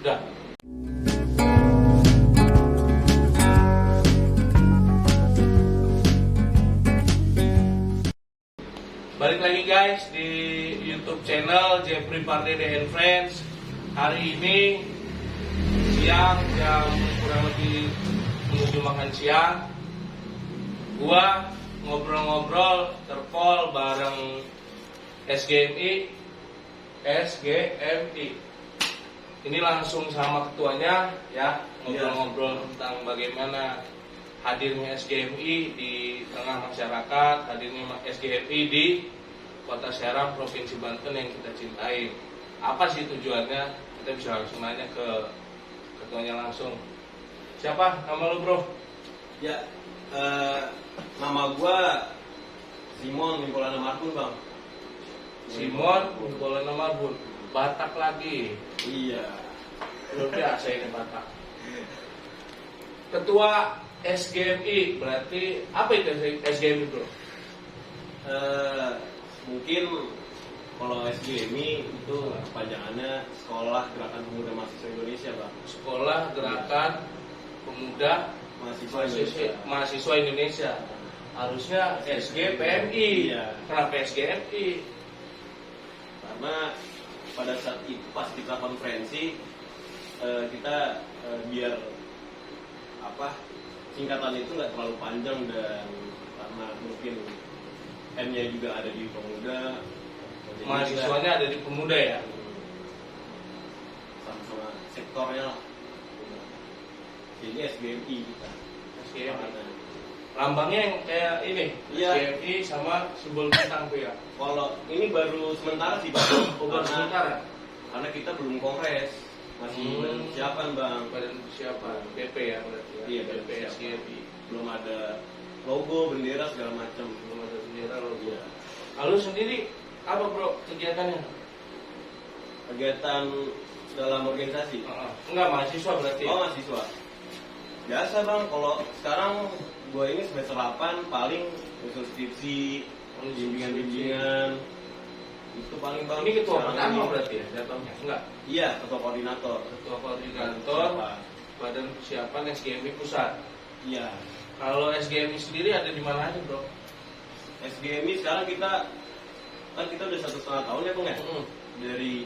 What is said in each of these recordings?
Udah. Balik lagi guys di YouTube channel Jeffrey Pardede and Friends. Hari ini siang jam kurang lebih menuju makan siang, gua ngobrol-ngobrol terpol bareng SGMI. Ini langsung sama ketuanya ya, ngobrol-ngobrol tentang bagaimana hadirnya SGMI di tengah masyarakat, hadirnya SGMI di Kota Serang, Provinsi Banten yang kita cintai. Apa sih tujuannya? Kita bisa langsung nanya ke ketuanya langsung. Siapa nama lu, bro? Ya, nama gua Simon Mimpolan Marbun, Bang. Simon Mimpolan Marbun. Batak lagi. Iya. Luar biasa ini Batak. Ketua SGMI, berarti apa itu SGMI, bro? Mungkin kalau SGMI itu kepanjangannya Sekolah Gerakan Pemuda Mahasiswa Indonesia, Bang. Sekolah Gerakan Pemuda Mahasiswa Indonesia. Harusnya SGPMI. Iya. Kenapa SGMI? Karena pada saat itu pas kita konferensi kita biar singkatan itu nggak terlalu panjang, dan karena mungkin M-nya juga ada di pemuda, Mahasiswanya ada di pemuda ya? Sama-sama sektornya lah. Jadi SGMI kita. SGMI. Lambangnya yang kayak ini, Iya. SGMI sama simbol bintang tuh ya? Kalau ini baru sementara sih, Bang. Baru sementara? Karena kita belum kongres, masih badan persiapan, Bang. Badan persiapan, BP ya berarti ya? Iya, BP badan SGMI. Belum ada logo, bendera segala macam. Belum ada bendera loh. Iya. Lalu sendiri apa, bro, kegiatannya? Kegiatan dalam organisasi. Enggak, mahasiswa berarti. Oh, mahasiswa. Biasa, Bang. Kalau sekarang gue ini semester 8 paling usul skripsi, bimbingan. Itu paling, Bang. Ini ketua Sekarang pertama ini. berarti ya jatuhnya? Enggak. Iya, ketua koordinator. Ketua koordinator Badan Persiapan SGMI Pusat. Iya. Kalau SGMI sendiri ada di mana aja, bro? SGMI sekarang kita udah 1,5 tahun ya, Bang ya. Dari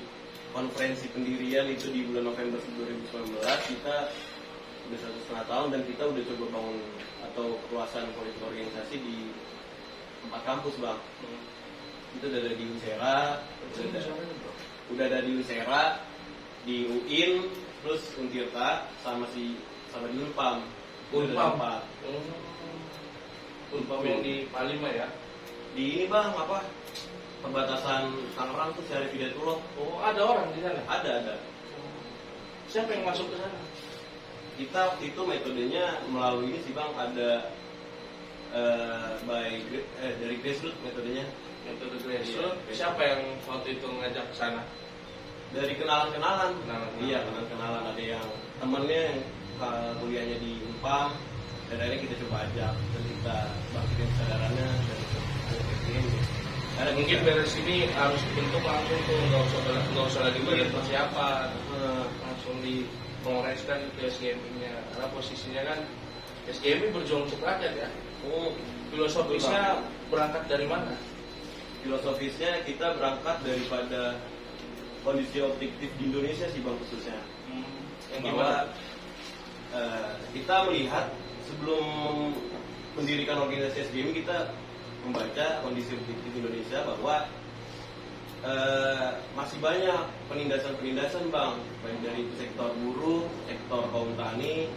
konferensi pendirian itu di bulan November 2019 kita udah 1,5 tahun, dan kita udah coba bangun atau perluasan politik organisasi di 4 kampus, Bang. Itu udah ada di Unsera, udah ada di Unsera, di UIN, terus Untirta, sama di Unpam. Unpam yang di Palima ya? Di ini, Bang, perbatasan Tangerang tuh Syarif Hidayatullah. Oh, ada orang di sana? Ada. Siapa yang masuk ke sana? Kita waktu itu metodenya melalui ini sih, Bang, ada dari grassroots metodenya. Metode grassroots. Siapa yang waktu itu ngajak ke sana? Dari kenalan-kenalan. Iya, Kenalan. kenalan. Ada yang temennya yang kuliahnya di Unpam, dan akhirnya kita coba ajak, dan kita bangkitin kesadarannya, dan Ada mungkin beres ini harus dibentuk langsung tuh, nggak usah lagi badan persiapan, langsung dikongreskan ke SGMI-nya. Karena posisinya kan SGMI berjuang untuk rakyat ya. Filosofisnya berangkat dari mana? Filosofisnya kita berangkat daripada kondisi objektif di Indonesia sih, Bang, khususnya. Yang Bahwa gimana? kita melihat sebelum mendirikan organisasi SGMI, kita membaca kondisi objektif Indonesia bahwa masih banyak penindasan, Bang, baik dari sektor buruh, sektor kaum tani,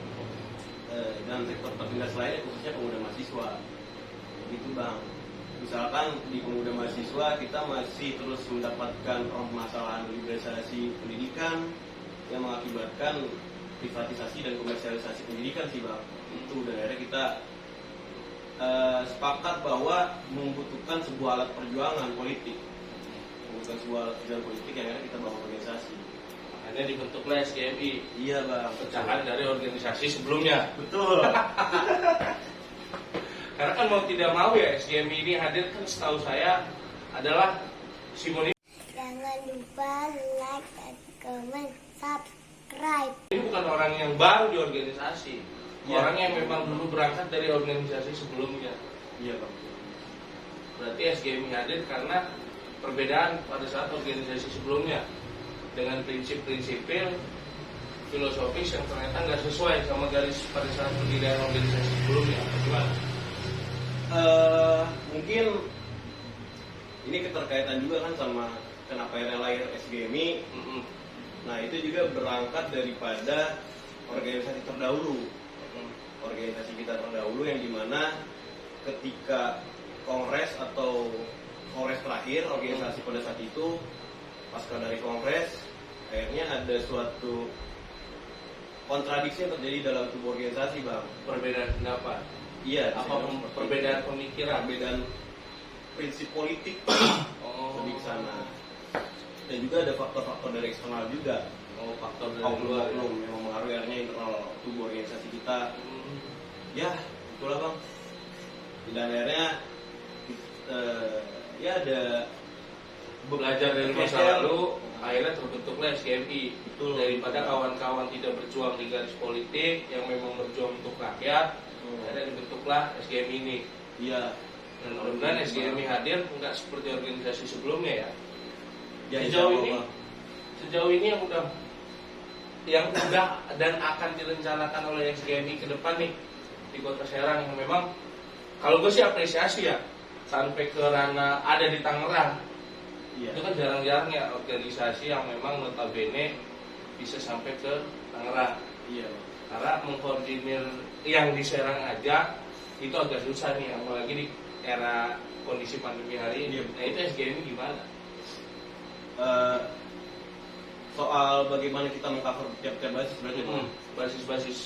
dan sektor tertindas lainnya, khususnya pemuda mahasiswa. Begitu, Bang. Misalkan di pemuda mahasiswa kita masih terus mendapatkan permasalahan liberalisasi pendidikan yang mengakibatkan privatisasi dan komersialisasi pendidikan sih, Bang. Itu, dan akhirnya kita sepakat bahwa membutuhkan sebuah alat perjuangan politik, yang akhirnya kita bangun organisasi. Makanya dibentuklah SGMI. Iya, Bang. Pecahan dari organisasi sebelumnya. Betul. Karena kan mau tidak mau ya SGMI ini hadir, kan setahu saya adalah Simon. Jangan lupa like dan comment, subscribe. subscribe. Ini bukan orang yang baru di organisasi, Iya. orang yang memang dulu berangkat dari organisasi sebelumnya. Iya bang. Berarti SGMI hadir karena perbedaan pada saat organisasi sebelumnya dengan prinsip-prinsip filosofis yang ternyata nggak sesuai sama garis pada saat pendirian organisasi sebelumnya. Gimana? Mungkin ini keterkaitan juga kan sama kenapa akhirnya lahir SGMI. Mm-mm. Nah itu juga berangkat daripada organisasi terdahulu, organisasi kita terdahulu yang dimana ketika kongres atau kongres terakhir organisasi pada saat itu, pasca dari kongres akhirnya ada suatu kontradiksi yang terjadi dalam tubuh organisasi bang. Perbedaan pendapat. Iya. Apa perbedaan pemikiran? Perbedaan prinsip politik Oh. lebih ke sana. Dan juga ada faktor-faktor dari eksternal juga. Oh, faktor dari luar. Oknum yang mempengaruhi akhirnya internal tubuh organisasi kita. Hmm. Ya, itulah bang. Dan akhirnya ya ada Belajar dari masa geser. lalu, akhirnya terbentuklah SGMI. Betul. Daripada kawan-kawan tidak berjuang di garis politik yang memang berjuang untuk rakyat, akhirnya dibentuklah SGMI ini. Iya. Dan mudah-mudahan SGMI hadir nggak seperti organisasi sebelumnya ya. Ya, Sejauh insya ini, Allah. sejauh ini yang udah dan akan direncanakan oleh SGMI ke depan nih di Kota Serang yang memang kalau gue sih apresiasi ya sampai ke ranah ada di Tangerang. Iya. Itu kan jarang-jarang ya organisasi yang memang notabene bisa sampai ke Tangerang. Iya. Bang. Karena mengkoordinir yang di Serang aja itu agak susah nih, apalagi di era kondisi pandemi hari ini. Iya. Nah itu SGMI gimana? Soal bagaimana kita mengcover tiap-tiap basis berarti Bang? Basis-basis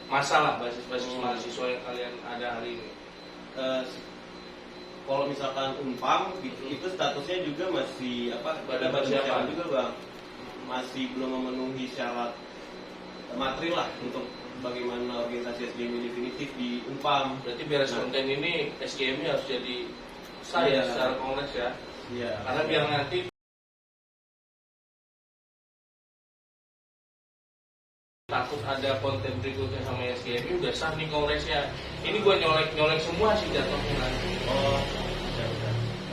masalah, basis-basis mahasiswa yang kalian ada hari ini. Kalau misalkan Unpam itu statusnya juga masih Badan badan persiapan. persiapan juga bang, masih belum memenuhi syarat materi lah untuk bagaimana organisasi SGMI definitif di Unpam. Berarti beres Nah. konten ini SGMI harus jadi saya Iya. secara kongres ya. Iya. Karena biar nanti takut ada konten berikutnya sama SGMI udah sah nih kongresnya. Ini gua nyolek semua sih jatuhnya nanti. Oh, bisa.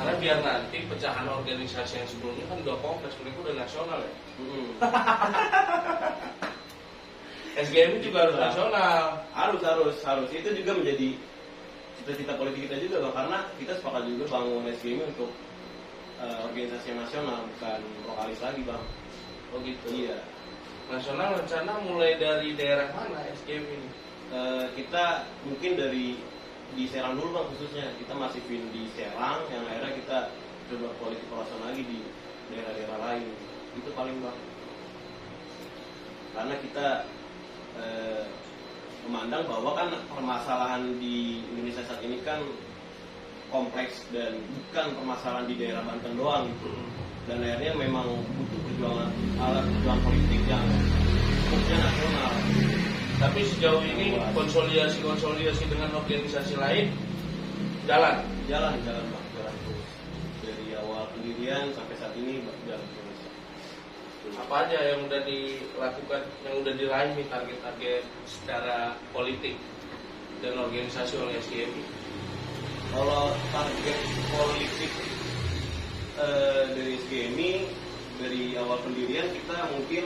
Karena biar nanti pecahan organisasi yang sebelumnya kan udah kongres, mereka udah nasional ya. SGMI juga harus nasional. Harus itu juga menjadi cita-cita politik kita juga bang, karena kita sepakat juga bangun SGMI untuk organisasi yang nasional, bukan lokalis lagi bang. Oh gitu. Iya. Nasional rencana mulai dari daerah mana SGMI ini? Kita mungkin di Serang dulu bang khususnya, kita masih pin di Serang, yang akhirnya kita coba politik kawasan lagi di daerah-daerah lain. Itu paling bang, karena kita memandang bahwa kan permasalahan di Indonesia saat ini kan kompleks dan bukan permasalahan di daerah Banten doang gitu. Dan akhirnya memang butuh alat perjuangan politik yang fokusnya nasional. Tapi sejauh ini konsolidasi dengan organisasi lain jalan. Jalan terus dari awal pendirian sampai saat ini jalan terus. Apa aja yang udah dilakukan, yang udah diraih nih target-target secara politik dan organisasi oleh SGMI? Kalau target politik dari SGMI dari awal pendirian kita mungkin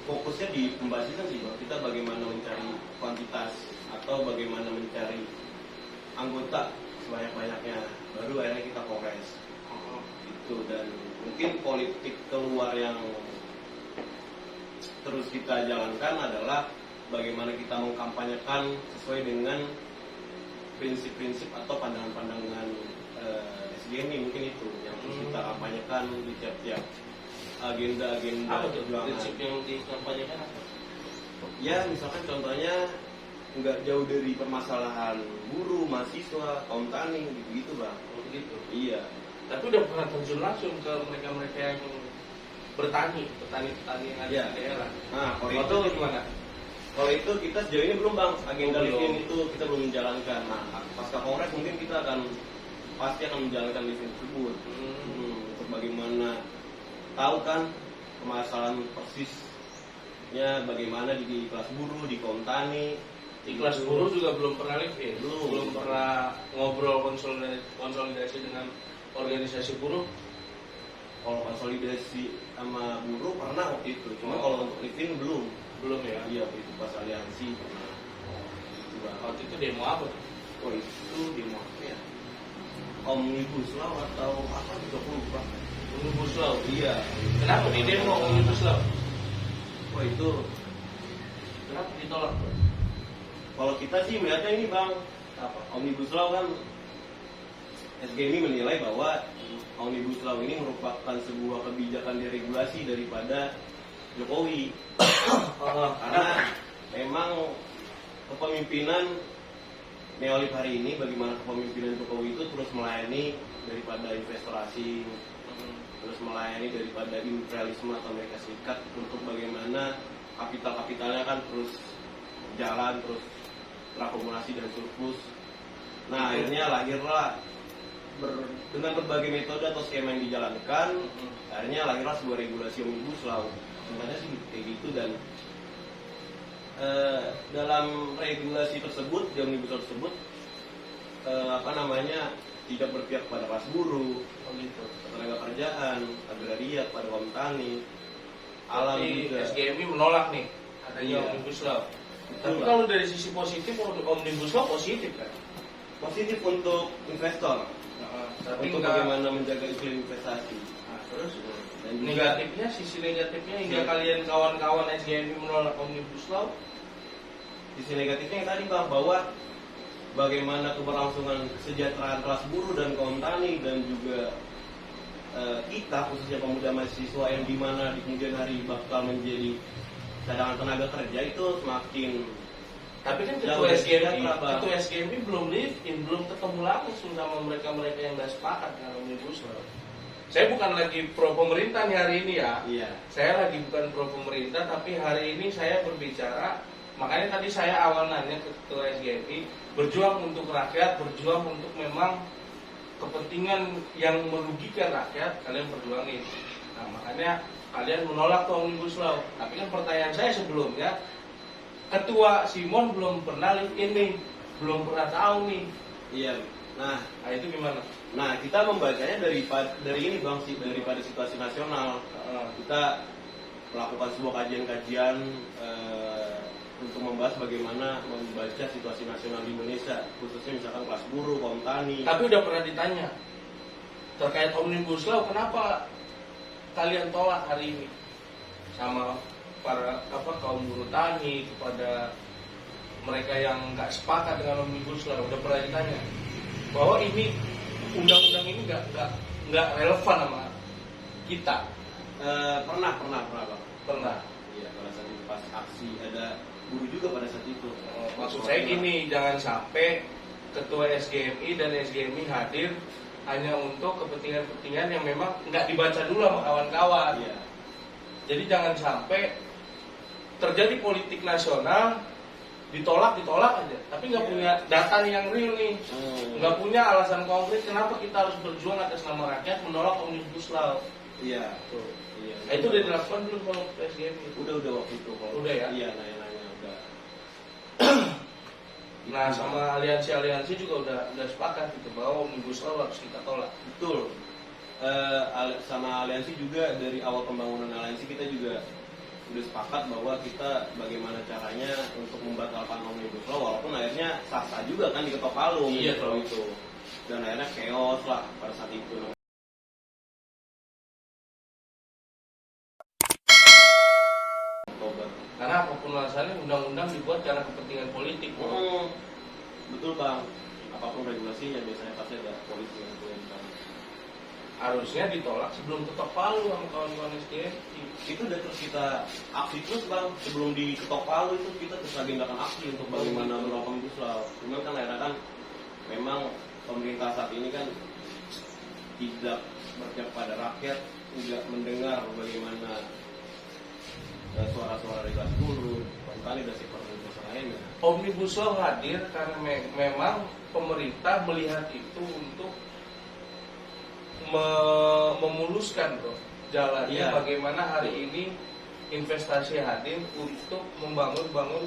fokusnya di pembasisan sih bang. Kita bagaimana mencari kuantitas atau bagaimana mencari anggota sebanyak-banyaknya, baru akhirnya kita kongres itu. Dan mungkin politik keluar yang terus kita jalankan adalah bagaimana kita mengkampanyekan sesuai dengan prinsip-prinsip atau pandangan-pandangan SGMI, mungkin itu yang terus kita kampanyekan di tiap-tiap agenda-agenda Apa tuh perjuangan. prinsip yang dikampanyekan apa? Ya misalkan contohnya nggak jauh dari permasalahan buruh, mahasiswa, kaum tani gitu bang. Oh, begitu. Iya. Tapi udah pernah terjun langsung ke mereka-mereka yang petani yang ada Iya. di daerah. Nah kalau Waktu itu gimana? Kalau itu kita sejauh ini belum bang, agenda Belum. living itu kita belum menjalankan. Nah pasca kongres mungkin kita pasti akan menjalankan living tersebut. Untuk bagaimana tahu kan permasalahan persis live-nya bagaimana di kelas buruh, di Kontani. Di kelas buruh juga belum pernah live ya? Belum Pernah ngobrol konsolidasi dengan organisasi buruh. Kalau konsolidasi sama buruh pernah waktu itu, cuma Oh. kalau untuk living belum. Belum ya? Iya, waktu itu pas aliansi pernah. Gitu, Bang. Waktu itu demo apa tuh? Oh itu demo apa ya? Omnibus Law atau apa juga aku lupa. Omnibus Law. Iya. Kenapa di demo Omnibus Law? Oh itu Kenapa ditolak? kalau kita sih melihatnya ini Bang, apa? Omnibus Law kan SGMI menilai bahwa Omnibus Law ini merupakan sebuah kebijakan deregulasi daripada Jokowi. Karena memang kepemimpinan neolib hari ini, bagaimana kepemimpinan Jokowi itu terus melayani daripada investor asing, terus melayani daripada imperialisme atau Amerika Serikat, untuk bagaimana kapitalnya kan terus jalan, terus terakumulasi dan surplus. Nah akhirnya lahirlah dengan berbagai metode atau skema yang dijalankan, akhirnya lahirlah sebuah regulasi Omnibus Law. Sebenarnya sih kayak gitu, dan dalam regulasi tersebut, di Omnibus Law tersebut, tidak berpihak pada kelas buruh, tenaga kerjaan, agraria, pada kaum tani, alam Tapi juga. SGMI menolak nih adanya Iya. Omnibus Law. Betul, Tapi Bang. kalau dari sisi positif, Omnibus Law positif kan? Positif untuk investor, Tapi untuk enggak. bagaimana menjaga iklim investasi. Nah, terus Dan juga negatifnya, sisi negatifnya hingga Iya. kalian kawan-kawan SGMI menolak Omnibus Law. sisi negatifnya yang tadi Bang, bahwa bagaimana keberlangsungan kesejahteraan kelas buruh dan kaum tani, dan juga kita khususnya pemuda mahasiswa yang dimana di kemudian hari bakal menjadi cadangan tenaga kerja itu semakin. Tapi kan Jauh ketua dari SGMI, sejahtera, Bang. ketua SGMI belum live in, belum ketemu langsung sama mereka-mereka yang nggak sepakat dengan Omnibus Law. Saya bukan lagi pro pemerintah nih hari ini ya. Iya. Saya lagi bukan pro pemerintah, tapi hari ini saya berbicara. Makanya tadi saya awal nanya ke ketua SGMI, berjuang untuk rakyat, berjuang untuk memang kepentingan yang merugikan rakyat, kalian perjuangin. Nah, makanya kalian menolak tuh Omnibus Law. Tapi kan pertanyaan saya sebelumnya, Ketua Simon belum pernah live in nih, belum pernah tahu nih. Iya. Nah, Nah itu gimana? nah kita membacanya dari ini Bang sih, daripada situasi nasional. Kita melakukan sebuah kajian-kajian untuk membahas bagaimana membaca situasi nasional di Indonesia, khususnya misalkan kelas buruh, kaum tani. Tapi udah pernah ditanya terkait Omnibus Law, kenapa kalian tolak hari ini sama para kaum buruh tani, kepada mereka yang nggak sepakat dengan Omnibus Law, udah pernah ditanya bahwa ini undang-undang ini nggak relevan sama kita. Pernah Bang. Pernah. Iya, pada saat itu pas aksi ada buruh juga pada saat itu. Maksud saya gini, jangan sampai ketua SGMI dan SGMI hadir hanya untuk kepentingan-kepentingan yang memang nggak dibaca dulu sama kawan-kawan. Iya. Jadi jangan sampai terjadi politik nasional ditolak aja, tapi nggak Iya. punya data yang real nih, nggak punya alasan konkret kenapa kita harus berjuang atas nama rakyat menolak Omnibus Law. Iya. Tuh. Iya. Nah, itu udah dilakukan belum kalau SGMI? Udah waktu itu kalau. Udah ya? Iya, nanya-nanya udah. Nah, sama aliansi-aliansi juga udah sepakat gitu bahwa Omnibus Law harus kita tolak. Betul. Sama aliansi juga dari awal pembangunan aliansi kita juga udah sepakat bahwa kita bagaimana caranya untuk membatalkan Omnibus Law, walaupun akhirnya sah-sah juga kan diketok palu Iya, kalau betul. itu, dan akhirnya chaos lah pada saat itu. Oktober. Karena apapun alasannya undang-undang dibuat karena kepentingan politik. Betul Bang, apapun regulasinya biasanya pasti ada politik yang diperlukan. Harusnya ditolak sebelum ketok palu sama kawan-kawan SGMI. Itu udah terus kita aksi terus Bang, sebelum diketok palu itu kita terus agendakan aksi untuk bagaimana menolak Omnibus Law. Cuman kan akhirnya kan memang pemerintah saat ini kan tidak berpihak pada rakyat, tidak mendengar bagaimana suara-suara regulasi buruh, kali dan sektor lainnya. Omnibus Law hadir karena memang pemerintah melihat itu untuk memuluskan jalannya Iya. bagaimana hari ini investasi hadir untuk membangun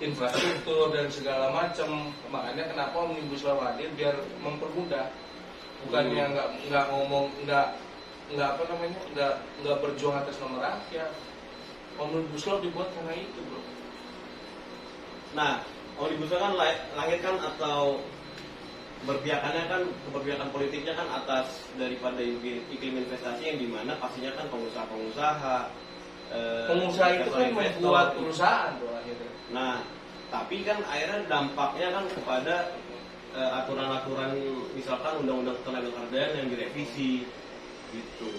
infrastruktur dan segala macam. Makanya kenapa Omnibus Law hadir biar mempermudah. Bukannya nggak ngomong nggak berjuang atas nama rakyat. Omnibus Law dibuat karena itu, bro. Nah, Omnibus Law kan lahir kan atau berpihakannya kan keberpihakan politiknya kan atas daripada iklim investasi yang dimana pastinya kan pengusaha itu kan membuat perusahaan tuh akhirnya. Nah, tapi kan akhirnya dampaknya kan kepada aturan-aturan misalkan undang-undang tenaga kerjaan yang direvisi gitu,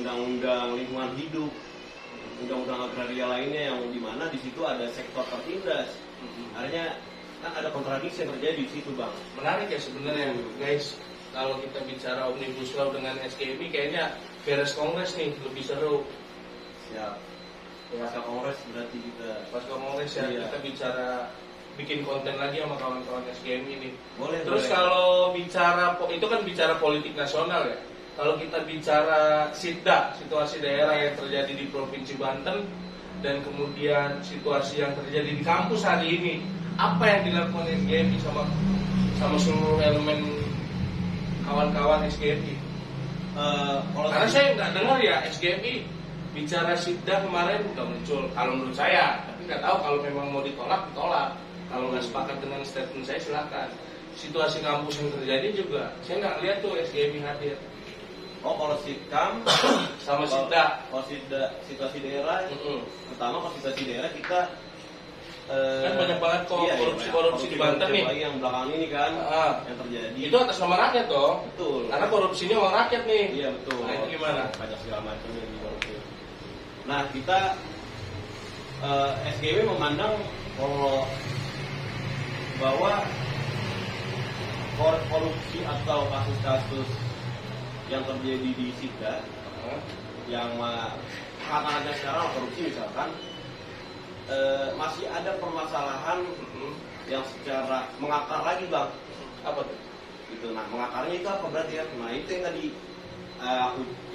undang-undang lingkungan hidup, undang-undang agraria lainnya yang dimana di situ ada sektor tertindas. Artinya kan ada kontradiksi yang terjadi di situ, Bang. Menarik ya sebenarnya, guys. Kalau kita bicara Omnibus Law dengan SGMI kayaknya beres kongres nih lebih seru. Siap. Ya. Pasca kongres berarti kita Kongres ya, iya. kita bicara bikin konten lagi sama kawan-kawan SGMI ini. boleh. Terus boleh. kalau bicara itu kan bicara politik nasional ya. Kalau kita bicara SIDA, situasi daerah yang terjadi di Provinsi Banten dan kemudian situasi yang terjadi di kampus hari ini, apa yang dilakukan SGMI sama seluruh elemen kawan-kawan SGMI? Karena saya nggak dengar ya SGMI bicara SIDA kemarin udah muncul. Kalau menurut saya, tapi nggak tahu kalau memang mau ditolak. Kalau nggak sepakat dengan statement saya silakan. Situasi kampus yang terjadi juga, saya nggak lihat tuh SGMI hadir. Oh, kalau Sitkam Sama SIDA. Kalau situasi daerah, pertama kalau situasi daerah kita Kan banyak banget kok korupsi di Banten nih. Lagi yang belakang ini kan yang terjadi. Itu atas nama rakyat dong. Betul. Karena korupsinya uang rakyat nih. Iya betul. Nah, itu gimana? Pajak segala macam yang dikorupsi. Nah, kita SGW memandang bahwa korupsi atau kasus-kasus yang terjadi di SIDA yang hangat-hangatnya sekarang korupsi misalkan, masih ada permasalahan yang secara mengakar lagi, Bang. Apa tuh? Gitu. Nah, mengakarnya itu apa berarti ya? Nah, itu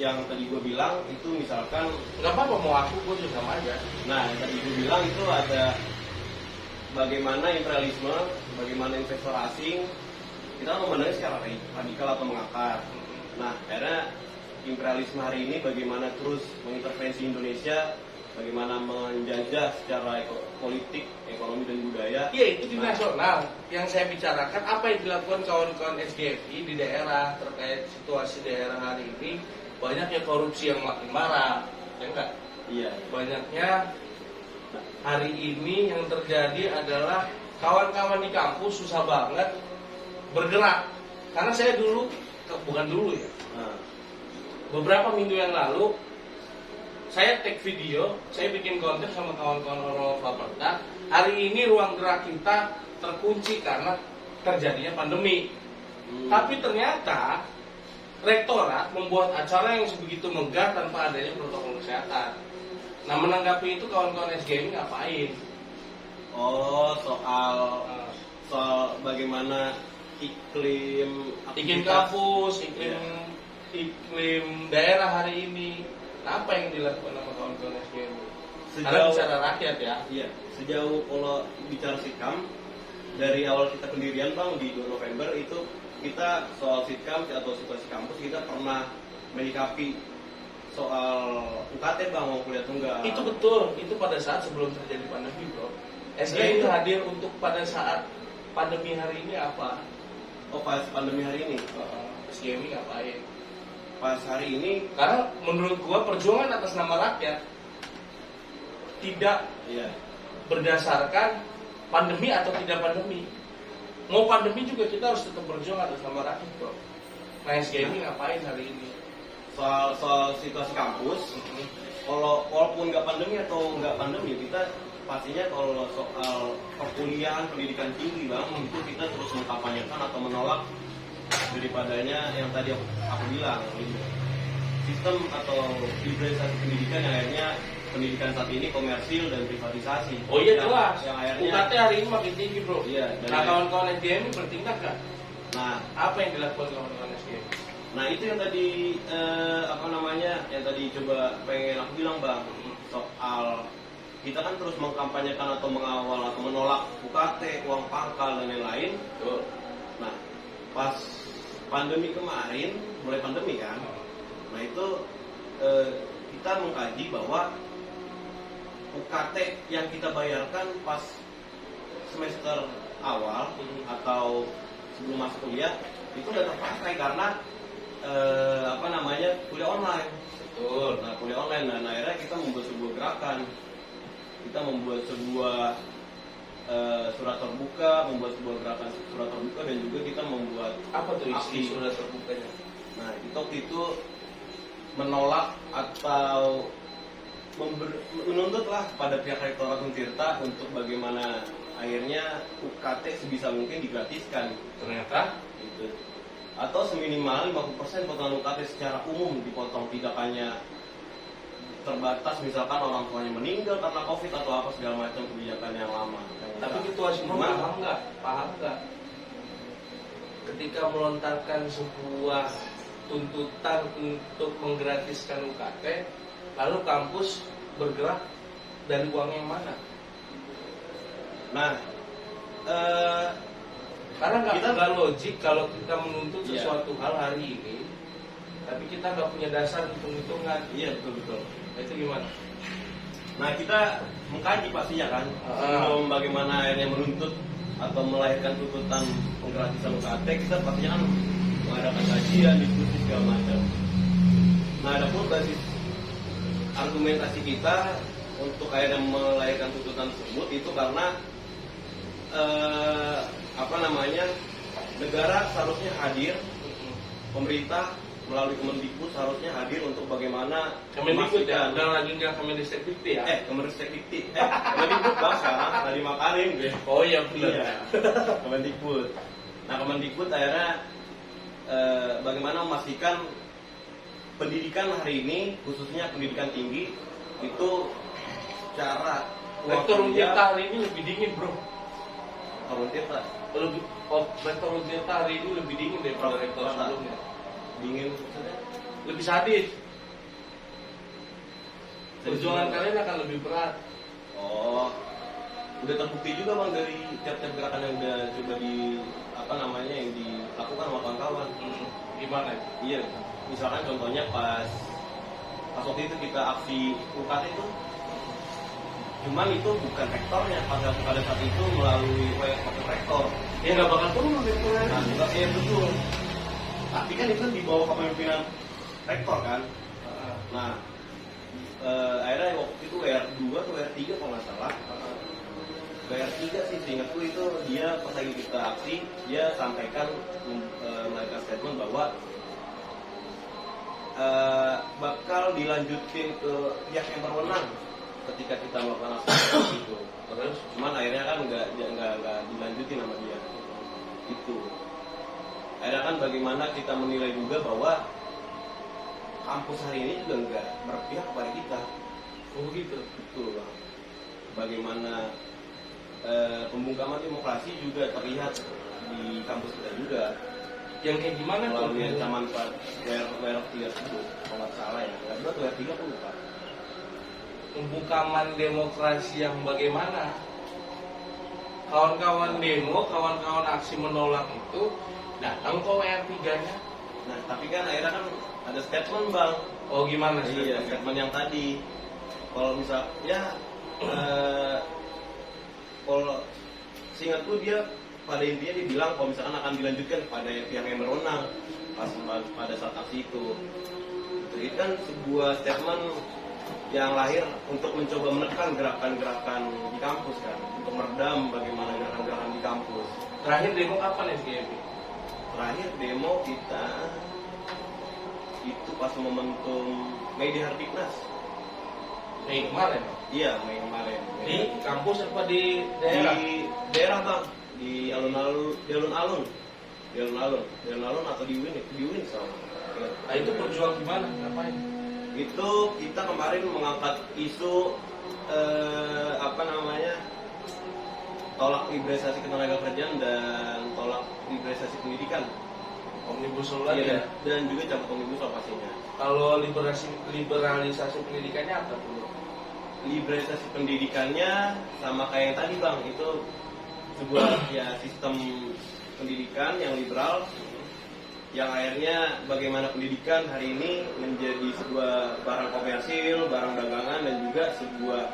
yang tadi gue bilang itu misalkan Nggak apa-apa mau gue juga sama aja. nah, yang tadi gue bilang itu ada bagaimana imperialisme, bagaimana investor asing kita memandangnya secara radikal atau mengakar. Nah, karena imperialisme hari ini bagaimana terus mengintervensi Indonesia, bagaimana menjajah secara politik, ekonomi dan budaya. Iya, itu di nasional. Yang saya bicarakan apa yang dilakukan kawan-kawan SGMI di daerah terkait situasi daerah hari ini. Banyaknya korupsi yang makin marah, ya enggak? Iya. Banyaknya hari ini yang terjadi adalah kawan-kawan di kampus susah banget bergerak. Karena saya bukan dulu ya. Beberapa minggu yang lalu saya take video, saya bikin konten sama kawan-kawan orang Baperda. Hari ini ruang gerak kita terkunci karena terjadinya pandemi. Tapi ternyata rektorat membuat acara yang sebegitu megah tanpa adanya protokol kesehatan. Nah, menanggapi itu kawan-kawan SGMI ngapain? Oh, soal bagaimana iklim kampus, iklim daerah hari ini. Apa yang dilakukan sama kawan-kawan SGMI? Karena bicara rakyat ya. Iya, sejauh kalau bicara Sitkam dari awal kita pendirian, Bang, di 2 November itu kita soal Sitkam atau situasi kampus kita pernah menyikapi soal UKT, Bang, mau kuliah tunggal. Itu betul, itu pada saat sebelum terjadi pandemi, bro. SGMI hadir untuk pada saat pandemi hari ini apa? Oh, pas pandemi hari ini? SGMI ngapain? Pas hari ini, karena menurut gua perjuangan atas nama rakyat tidak berdasarkan pandemi atau tidak pandemi. Mau pandemi juga kita harus tetap berjuang atas nama rakyat, bro. Nah, SGMI ngapain hari ini? Soal situasi kampus, walaupun nggak pandemi atau nggak pandemi, kita pastinya kalau soal perkuliahan pendidikan tinggi, Bang, itu kita terus mengkampanyekan atau menolak daripadanya yang tadi aku bilang, sistem atau liberalisasi pendidikan yang akhirnya pendidikan saat ini komersil dan privatisasi. Oh iya, jelas. Yang akhirnya UKT hari ini makin tinggi, bro. Iya. Nah, kawan-kawan SGMI bertindak kan? Nah, apa yang dilakukan kawan-kawan SGMI? Nah itu yang tadi yang tadi coba pengen aku bilang bang, soal kita kan terus mengkampanyekan atau mengawal atau menolak UKT, uang pangkal dan lain-lain. Nah pas pandemi kemarin, mulai pandemi kan, nah itu kita mengkaji bahwa UKT yang kita bayarkan pas semester awal atau sebelum masuk kuliah itu udah terpakai karena kuliah online. Betul. Nah kuliah online, dan akhirnya kita membuat sebuah gerakan, kita membuat sebuah surat terbuka, membuat sebuah gerakan surat terbuka, dan juga kita membuat apa tuh isi aksi surat terbukanya? Nah kita waktu itu menolak atau menuntutlah pada pihak Rektorat Untirta untuk bagaimana akhirnya UKT sebisa mungkin digratiskan. Ternyata Gitu. Atau seminimal 50% potongan UKT secara umum dipotong, tidak hanya terbatas misalkan orang tuanya meninggal karena COVID atau apa segala macam kebijakan yang lama. tapi ketua semua paham nggak ketika melontarkan sebuah tuntutan untuk menggratiskan UKT, lalu kampus bergerak dari uang yang mana? Nah, karena kita nggak logik kalau kita menuntut Iya. sesuatu hal hari ini, tapi kita nggak punya dasar hitung-hitungan. iya betul. Nah, itu gimana? Nah kita mengkaji pastinya kan, sebelum bagaimana akhirnya menuntut atau melahirkan tuntutan penggratisan UKT, kita pastinya kan mengadakan kajian, diskusi segala macam. Nah adapun basis argumentasi kita untuk akhirnya melahirkan tuntutan tersebut itu karena negara seharusnya hadir, pemerintah melalui Kemendikbud seharusnya hadir untuk bagaimana Kemendikbud ya, udah lagi nggak Kemendikbud ya? Kemendikbud bang sekarang tadi makarin gue. Oh iya benar. Iya, Kemendikbud. Nah Kemendikbud akhirnya bagaimana memastikan pendidikan hari ini, khususnya pendidikan tinggi, itu secara Rektor Untirta hari ini lebih dingin bro. Rektor Untirta hari ini lebih dingin daripada rektor sebelumnya. Dingin maksudnya? Lebih sadis. Perjuangan kalian akan lebih berat. Oh, udah terbukti juga bang dari tiap-tiap gerakan yang udah coba yang dilakukan sama kawan-kawan. Gimana? Iya, misalkan contohnya pas waktu itu kita aksi UKT itu, cuman itu bukan rektornya pada saat itu melalui wakil rektor. Ya nggak bakal turun rektornya. Nah, juga iya betul. Tapi kan itu di bawah kepemimpinan rektor kan. Nah, akhirnya waktu itu WR2 atau WR3 kalau nggak salah. WR3 sih seingatku itu dia pas lagi kita aksi, dia sampaikan melahirkan statement bahwa bakal dilanjutin ke pihak yang berwenang ketika kita melakukan aksi itu. Terus cuman akhirnya kan nggak dilanjutin sama dia. Itu. Akhirnya kan bagaimana kita menilai juga bahwa kampus hari ini juga nggak berpihak kepada kita. Oh gitu. Betul bang. Bagaimana pembungkaman demokrasi juga terlihat di kampus kita juga. Yang kayak gimana melalui ancaman WR3 tersebut, kalau nggak salah ya. Nggak WR3 pun lupa. Pembungkaman demokrasi yang bagaimana? Kawan-kawan demo, kawan-kawan aksi menolak itu datang ke WR3-nya. Nah, tapi kan akhirnya kan ada statement bang. Oh gimana sih? Iya, statement yang tadi. Kalau misal, ya, kalau seingatku dia pada intinya dia bilang kalau misalkan akan dilanjutkan kepada pihak yang berwenang pada saat aksi itu. Itu kan sebuah statement yang lahir untuk mencoba menekan gerakan-gerakan di kampus kan, untuk meredam bagaimana gerakan-gerakan di kampus. Terakhir demo kapan ya SGMI? Terakhir demo kita itu pas momentum Mei di Hardiknas. Mei kemarin? Iya, Mei kemarin. Di kampus apa di daerah? Di daerah bang, di alun-alun atau di UIN sama. Nah itu berjuang gimana? Ngapain? Itu kita kemarin mengangkat isu tolak liberalisasi ketenagakerjaan dan tolak liberalisasi pendidikan. Omnibus Law lagi ya. Dan juga cabut omnibus law pastinya. Kalau liberalisasi pendidikannya apa tuh? Liberalisasi pendidikannya sama kayak yang tadi bang, itu sebuah ya sistem pendidikan yang liberal, yang akhirnya bagaimana pendidikan hari ini menjadi sebuah barang komersil, barang dagangan, dan juga sebuah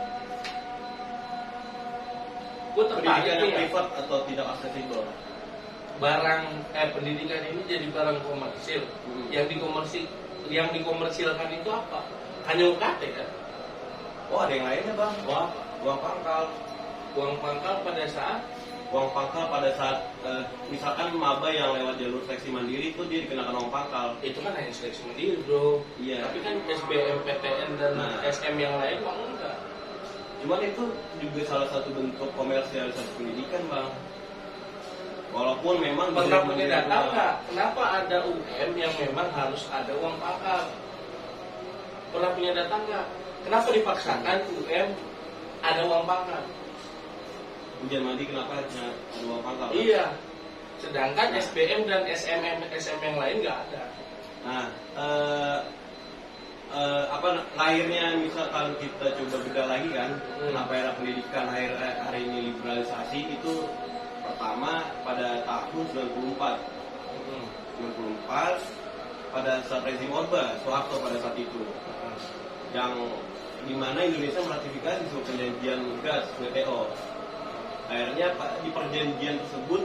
pendidikan yang privat atau tidak aksesibel. Pendidikan ini jadi barang komersil. Yang dikomersilkan itu apa? Hanya UKT kan? Oh, ada yang lainnya bang. Wah, Uang pangkal. uang pangkal pada saat Misalkan maba yang lewat jalur seleksi mandiri itu dia dikenakan uang pangkal. itu kan hanya seleksi mandiri bro. Iya. Tapi kan SBMPTN dan SM yang lain bang enggak. Cuman itu juga salah satu bentuk komersialisasi pendidikan bang. Walaupun memang Pernah punya data nggak? Kenapa ada UM yang memang harus ada uang pangkal? Pernah punya data nggak? Kenapa dipaksakan UM ada uang pangkal? ujian mandi kenapa hanya ada uang pangkal? Iya. Sedangkan SBM dan SM yang lain nggak ada. Nah, lahirnya misalkan kita coba bedah lagi kan, kenapa era pendidikan hari ini liberalisasi itu pertama pada tahun 94 pada saat rezim Orba Soeharto pada saat itu, yang dimana Indonesia meratifikasi sebuah perjanjian gas WTO. Akhirnya di perjanjian tersebut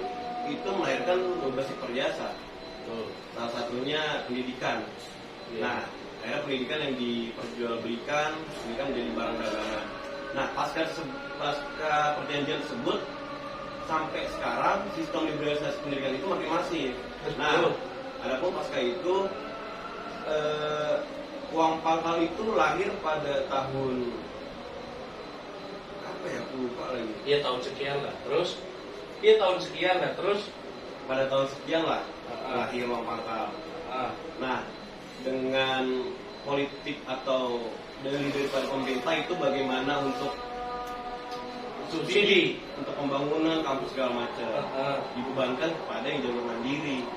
itu melahirkan 12 perjasa. Salah satunya pendidikan. Nah, akhirnya pendidikan yang diperjualbelikan ini kan menjadi barang dagangan. Nah, pasca perjanjian tersebut sampai sekarang sistem liberalisasi pendidikan itu makin masif. Nah, adapun pasca itu uang pangkal itu lahir pada tahun apa ya, aku lupa lagi. Iya tahun sekian lah. Terus Pada tahun sekian lah lahir uang pangkal. Nah, dengan politik atau dari pemerintah itu bagaimana untuk subsidi untuk pembangunan kampus segala macam dibebankan kepada yang jalur mandiri.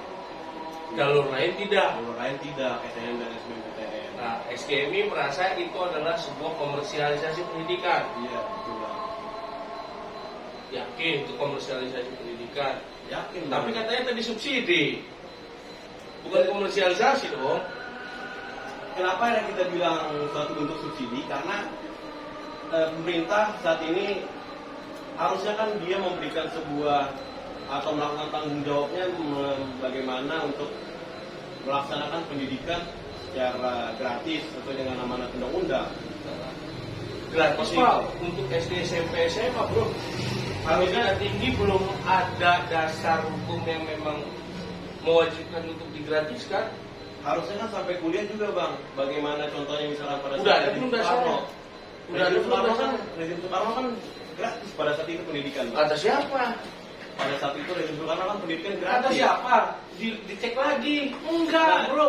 jalur lain tidak. Jalur lain tidak, SNM dan SBMPTN. Nah, SGMI merasa itu adalah sebuah komersialisasi pendidikan. Iya, betul bang. Yakin itu komersialisasi pendidikan. Yakin. Tapi katanya tadi subsidi, bukan komersialisasi dong. Kenapa ya kita bilang suatu bentuk subsidi? Karena pemerintah saat ini harusnya kan dia memberikan sebuah atau melakukan tanggung jawabnya bagaimana untuk melaksanakan pendidikan secara gratis sesuai dengan amanat undang-undang. Gratis pak untuk SD, SMP, SMA bro. Harusnya tinggi belum ada dasar hukum yang memang mewajibkan untuk digratiskan. Harusnya kan sampai kuliah juga bang. Bagaimana contohnya misalkan pada Udah saat ada belum dasarnya? Udah ada belum dasarnya? Rezim Soekarno kan gratis pada saat itu pendidikan. Bang. Kata siapa? Pada saat itu rezim Soekarno kan pendidikan Kata gratis. siapa? Dicek lagi. Enggak Nah, bro.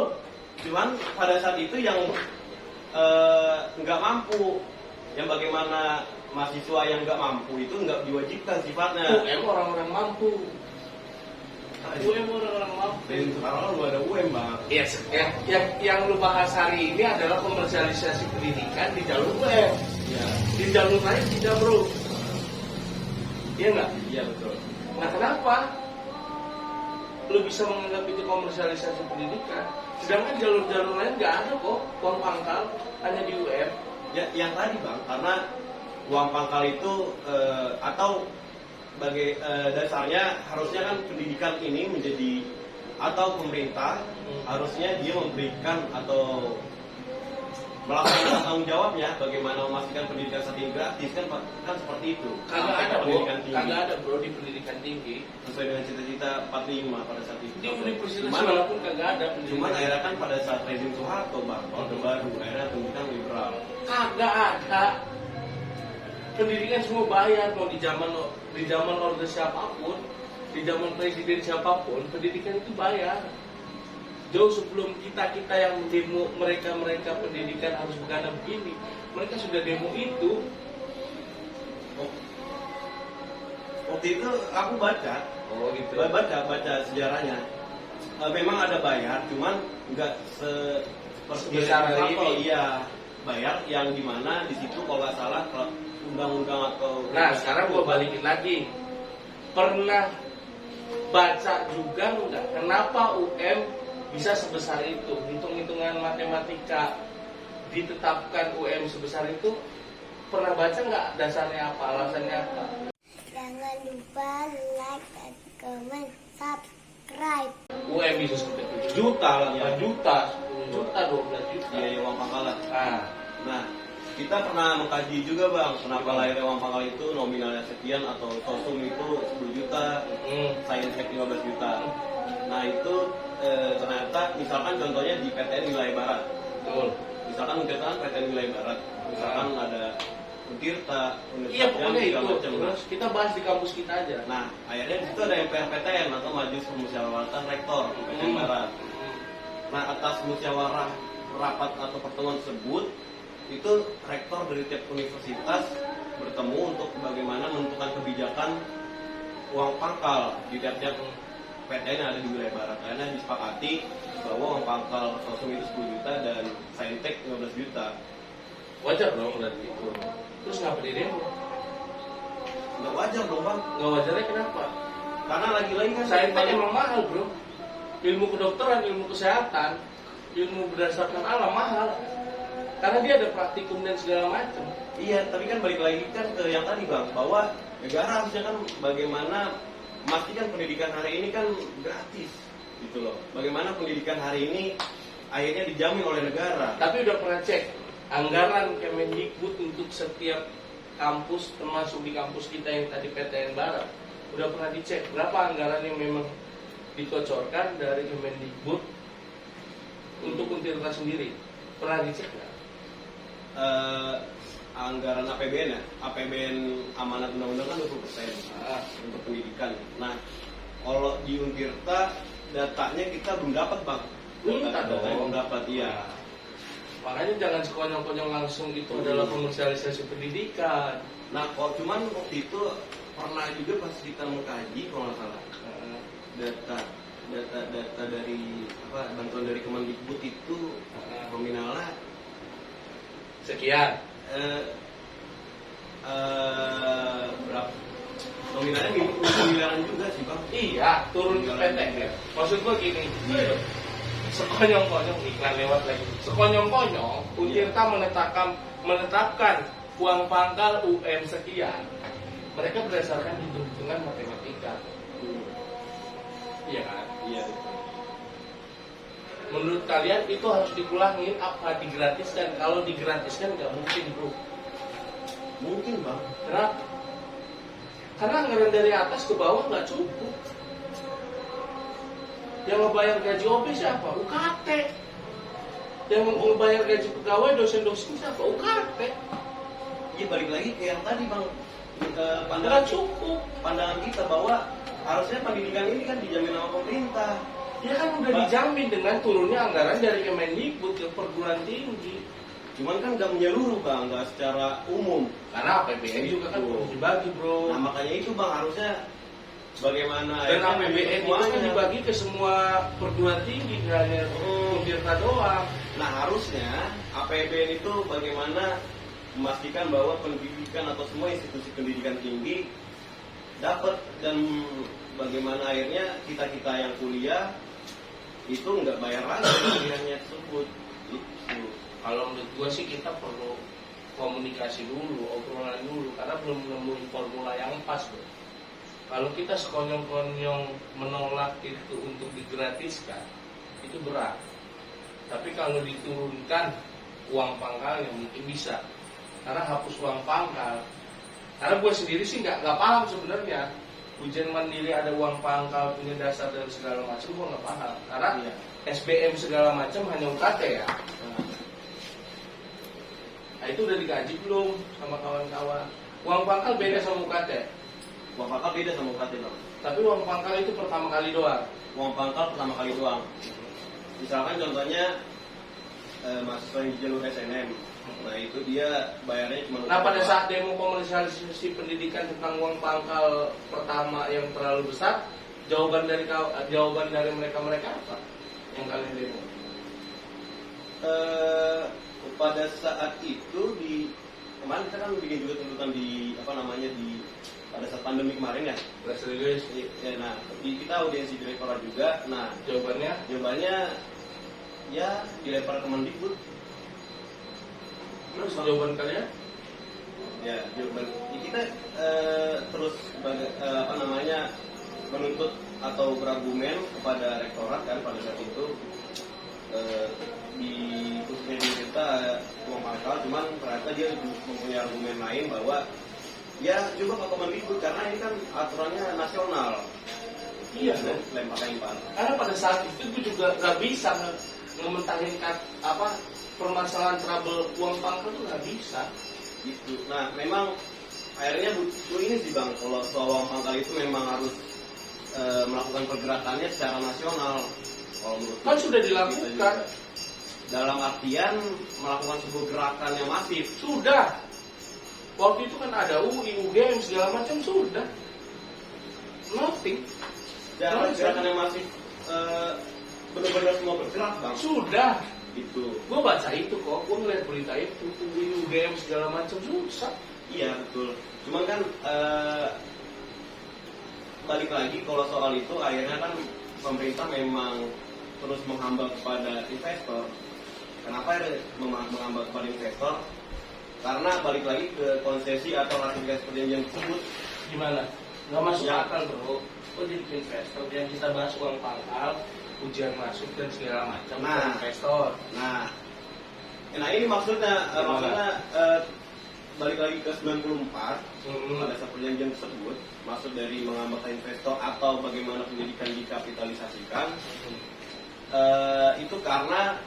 Cuman pada saat itu yang nggak mampu, yang bagaimana mahasiswa yang nggak mampu itu nggak diwajibkan sifatnya. UM orang-orang mampu. UM orang-orang mampu. Rezim Soekarno lu ada UM bang. Yes, yang lu bahas hari ini adalah komersialisasi pendidikan di jalur UM. Iya. Di jalur lain tidak bro. Iya nggak? Iya betul. Nah kenapa lu bisa menganggap itu komersialisasi pendidikan? Sedangkan jalur-jalur lain nggak ada kok uang pangkal, hanya di UM. Ya, yang tadi bang, karena uang pangkal itu atau dasarnya harusnya kan pendidikan ini menjadi atau pemerintah harusnya dia memberikan atau melakukan tanggung jawabnya bagaimana memastikan pendidikan saat ini gratis kan seperti itu. Kagak Sampai ada ke bro, pendidikan tinggi kagak ada bro di pendidikan tinggi. sesuai dengan cita-cita 45 pada saat itu. Di universitas Cuman- walaupun kagak ada pendidikan. Cuman akhirnya kan pada saat rezim Soeharto bang, Orde Baru akhirnya pendidikan liberal. Kagak ada. Pendidikan semua bayar mau di zaman orde siapapun, di zaman presiden siapapun, pendidikan itu bayar. Jauh sebelum kita yang demo mereka pendidikan harus begana begini, mereka sudah demo itu. Waktu itu aku baca Oh gitu. baca sejarahnya. memang ada bayar, cuman nggak seperti Sebesar yang apa? ini. Iya, bayar yang dimana di situ kalau nggak salah undang-undang atau. Nah sekarang gue balikin lagi, pernah baca juga nggak kenapa UM bisa sebesar itu? Hitung-hitungan matematika ditetapkan UM sebesar itu, pernah baca nggak dasarnya apa, alasannya apa? Jangan lupa like dan comment, subscribe. UM bisa sampai 7 juta, 8 juta, 10 juta, 12 juta. Biaya uang pangkalan. Nah, Nah, kita pernah mengkaji juga bang, kenapa lahirnya uang pangkal itu nominalnya sekian atau sosum itu 10 juta, Sainstek 15 juta. Nah itu ternyata misalkan contohnya di PTN Wilayah Barat. betul. Misalkan Untirta PTN Wilayah Barat, misalkan ada Untirta, Iya pokoknya itu. macam. Terus kita bahas di kampus kita aja. Nah, akhirnya di situ ada MPR-PTN atau Majelis Permusyawaratan Rektor PTN Barat. Nah, atas musyawarah rapat atau pertemuan tersebut, itu rektor dari tiap universitas bertemu untuk bagaimana menentukan kebijakan uang pangkal di tiap-tiap PTN yang ada di wilayah barat. Karena disepakati bahwa uang pangkal sosum itu 10 juta dan Saintek 15 juta. Wajar dong berarti itu. Terus ngapa di demo? Nggak wajar dong bang, Nggak wajarnya kenapa? karena lagi-lagi kan Saintek emang mahal bro. Ilmu kedokteran, ilmu kesehatan, ilmu berdasarkan alam mahal. Karena dia ada praktikum dan segala macam. Iya, tapi kan balik lagi kan ke yang tadi bang, bahwa negara harusnya kan bagaimana memastikan pendidikan hari ini kan gratis, gitu loh. Bagaimana pendidikan hari ini akhirnya dijamin oleh negara. Tapi udah pernah cek anggaran Kemendikbud untuk setiap kampus, termasuk di kampus kita yang tadi PTN Barat, udah pernah dicek berapa anggaran yang memang dikocorkan dari Kemendikbud untuk Untirta sendiri. Pernah dicek nggak? Anggaran APBN ya, APBN amanat undang-undang kan 20% untuk pendidikan. Nah, kalau di Untirta datanya kita belum dapat bang. Minta dong. Belum dapat, iya. Makanya jangan sekonyong-konyong langsung itu adalah komersialisasi pendidikan. Nah, kok cuman waktu itu pernah juga pas kita mengkaji kalau nggak salah data dari bantuan dari Kemendikbud itu nominalnya Sekian. berapa? Nominalnya miliaran juga sih bang. Iya, turun ke PTN. Maksud gua gini, sekonyong-konyong iklan lewat lagi. Sekonyong-konyong, Untirta menetapkan uang pangkal UM sekian. Mereka berdasarkan hitung-hitungan matematika. Iya kan? Iya. Menurut kalian itu harus dikulangin apa digratiskan? Kalau digratiskan nggak mungkin bro. Mungkin bang. Kenapa? Karena anggaran dari atas ke bawah nggak cukup. Yang ngebayar gaji OP siapa? UKT. Yang ngebayar gaji pegawai dosen-dosen siapa? UKT. Iya, balik lagi ke yang tadi bang. Nggak Pandangan cukup. pandangan kita bahwa harusnya pendidikan ini kan dijamin sama pemerintah. Ya kan udah dijamin dengan turunnya anggaran dari Kemendikbud ke perguruan tinggi. Cuman kan nggak menyeluruh bang, nggak secara umum. Karena APBN juga kan perlu dibagi bro. Nah makanya itu bang harusnya bagaimana. Dan akhirnya APBN itu semuanya. kan dibagi ke semua perguruan tinggi, nggak hanya Untirta doang. Nah harusnya APBN itu bagaimana memastikan bahwa pendidikan atau semua institusi pendidikan tinggi dapat, dan bagaimana akhirnya kita yang kuliah itu nggak bayar lagi kuliahnya tersebut. Itu. Kalau menurut gue sih kita perlu komunikasi dulu, obrolan dulu, karena belum menemukan formula yang pas bro. Kalau kita sekonyong-konyong menolak itu untuk digratiskan, itu berat. Tapi kalau diturunkan uang pangkalnya mungkin bisa. Karena hapus uang pangkal. Karena gue sendiri sih nggak paham sebenarnya. Ujian mandiri ada uang pangkal, punya dasar dan segala macam, gue nggak paham. Karena SBM segala macam hanya UKT ya. Nah itu udah dikaji belum sama kawan-kawan? Uang pangkal beda sama UKT. Uang pangkal beda sama UKT bang. Tapi uang pangkal itu pertama kali doang. Uang pangkal pertama kali doang. Misalkan contohnya mahasiswa yang di jalur SNM. Nah itu dia bayarnya cuma. Nah pada saat demo komersialisasi pendidikan tentang uang pangkal pertama yang terlalu besar, jawaban dari mereka apa yang kalian demo? Pada saat itu kemarin kita kan bikin juga tuntutan di pada saat pandemi kemarin ya. Press release. Ya, nah, kita audiensi direktorat juga. Nah, jawabannya ya dilempar ke Mendikbud. Terus jawaban kalian? Ya, jawaban kita terus menuntut atau berargumen kepada rektorat kan pada saat itu di khususnya di kita uang pangkal, cuman ternyata dia mempunyai argumen lain bahwa ya coba ke Kemendikbud karena ini kan aturannya nasional. Iya, lempar. Karena pada saat itu gue juga nggak bisa ngementahin permasalahan trouble uang pangkal tuh nggak bisa. Gitu. Nah, memang akhirnya butuh ini sih Bang, kalau soal uang pangkal itu memang harus melakukan pergerakannya secara nasional. Kalau menurut Kan sudah dilakukan. Dalam artian melakukan sebuah gerakan yang masif. Sudah. Waktu itu kan ada UI, UGM segala macam sudah. Nothing. Dalam gerakan yang masif benar-benar semua bergerak Bang. Sudah. Gitu. Gue baca itu kok, gue ngeliat berita itu, UI, UGM segala macam susah. Iya betul. Cuman kan balik lagi kalau soal itu akhirnya kan pemerintah memang terus menghambat kepada investor. Kenapa menghambat kepada investor? Karena balik lagi ke konsesi atau ratifikasi perjanjian tersebut. Gimana? Nggak masuk akal bro. Kok jadi investor yang kita bahas uang pangkal, ujian masuk dan segala macam investor. Nah ini maksudnya balik lagi ke 94 pada saat perjanjian tersebut, maksud dari menghambat investor atau bagaimana pendidikan dikapitalisasikan. Itu karena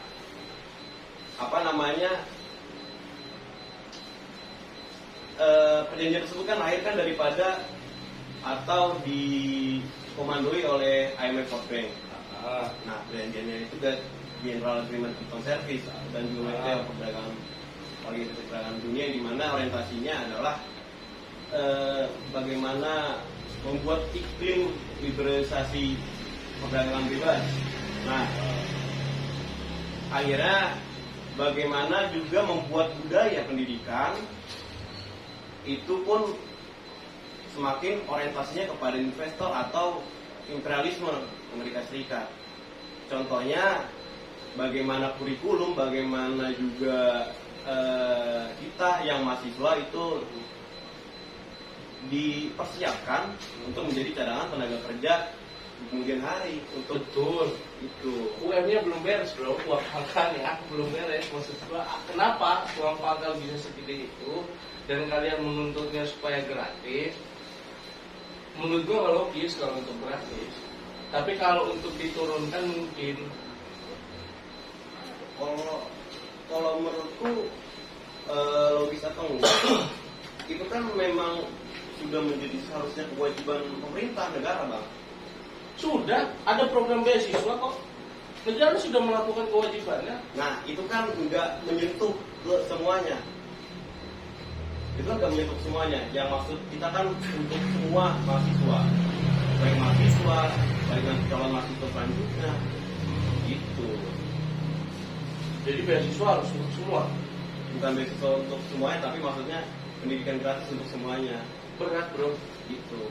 perjanjian tersebut kan lahir kan daripada atau dikomandoi oleh IMF World Bank. Nah, perjanjiannya itu kan General Agreement on Service dan juga Organisasi Perdagangan Dunia, di mana orientasinya adalah bagaimana membuat iklim liberalisasi perdagangan bebas. Nah, akhirnya bagaimana juga membuat budaya pendidikan itu pun semakin orientasinya kepada investor atau imperialisme Amerika Serikat. Contohnya bagaimana kurikulum, bagaimana juga kita yang mahasiswa itu dipersiapkan untuk menjadi cadangan tenaga kerja di kemudian hari. Betul. Itu UM-nya belum beres bro, uang pangkalnya belum beres. Maksud gua, kenapa uang pangkal bisa segede itu dan kalian menuntutnya supaya gratis? Menurut gua nggak logis kalau untuk gratis. Tapi kalau untuk diturunkan mungkin. Kalau menurutku logis atau enggak, itu kan memang sudah menjadi seharusnya kewajiban pemerintah negara Bang. Sudah, ada program beasiswa kok. Negara sudah melakukan kewajibannya. Nah, itu kan enggak menyentuh semuanya. Itu kan enggak menyentuh semuanya. Yang maksud kita kan untuk semua mahasiswa. Baik mahasiswa, baik nanti calon mahasiswa selanjutnya. Gitu. Jadi beasiswa harus untuk semua. Bukan beasiswa untuk semuanya, tapi maksudnya pendidikan gratis untuk semuanya. Berat bro. Gitu.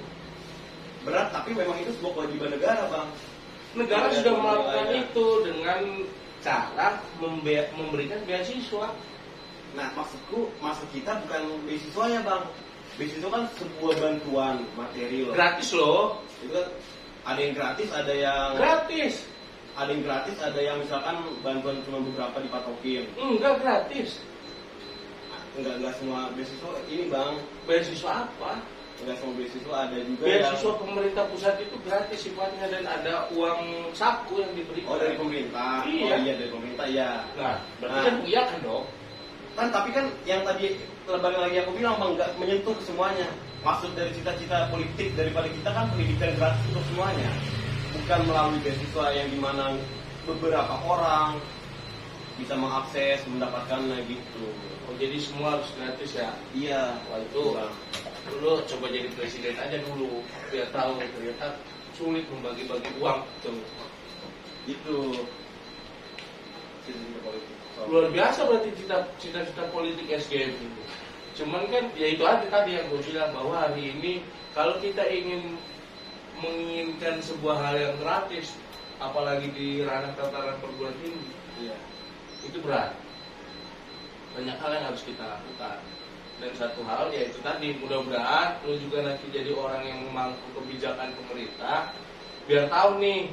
Berat, tapi memang itu sebuah kewajiban negara Bang. Negara sudah melakukan itu dengan cara memberikan beasiswa. Nah, maksud kita bukan beasiswanya Bang. Beasiswa kan sebuah bantuan materi loh. Gratis loh. Itu kan ada yang gratis, ada yang gratis. Ada yang gratis, ada yang misalkan bantuan cuma beberapa dipatokin. Enggak gratis. Enggak semua beasiswa ini Bang. Beasiswa apa? Enggak semua beasiswa, ada juga beasiswa yang pemerintah pusat itu gratis sifatnya dan ada uang saku yang diberikan. Oh, dari pemerintah. Iya. Oh iya, dari pemerintah ya. Nah, berarti kan iya kan dong. Kan tapi kan yang tadi balik lagi aku bilang Bang, enggak menyentuh semuanya. Maksud dari cita-cita politik daripada kita kan pendidikan gratis untuk semuanya. Bukan melalui beasiswa yang dimana beberapa orang bisa mengakses, mendapatkannya gitu. Oh, jadi semua harus gratis ya? Iya. Wah itu dulu coba jadi presiden aja dulu biar tahu ternyata sulit membagi-bagi uang tuh. Itu cita-cita politik. Luar biasa berarti cita-cita politik SGM ini. Cuman kan ya itu aja tadi yang gue bilang bahwa hari ini kalau kita menginginkan sebuah hal yang gratis, apalagi di ranah tataran perguruan tinggi, Iya. itu berat. Banyak hal yang harus kita lakukan. Dan satu hal yaitu tadi, mudah-mudahan lu juga nanti jadi orang yang memangku kebijakan pemerintah, biar tahu nih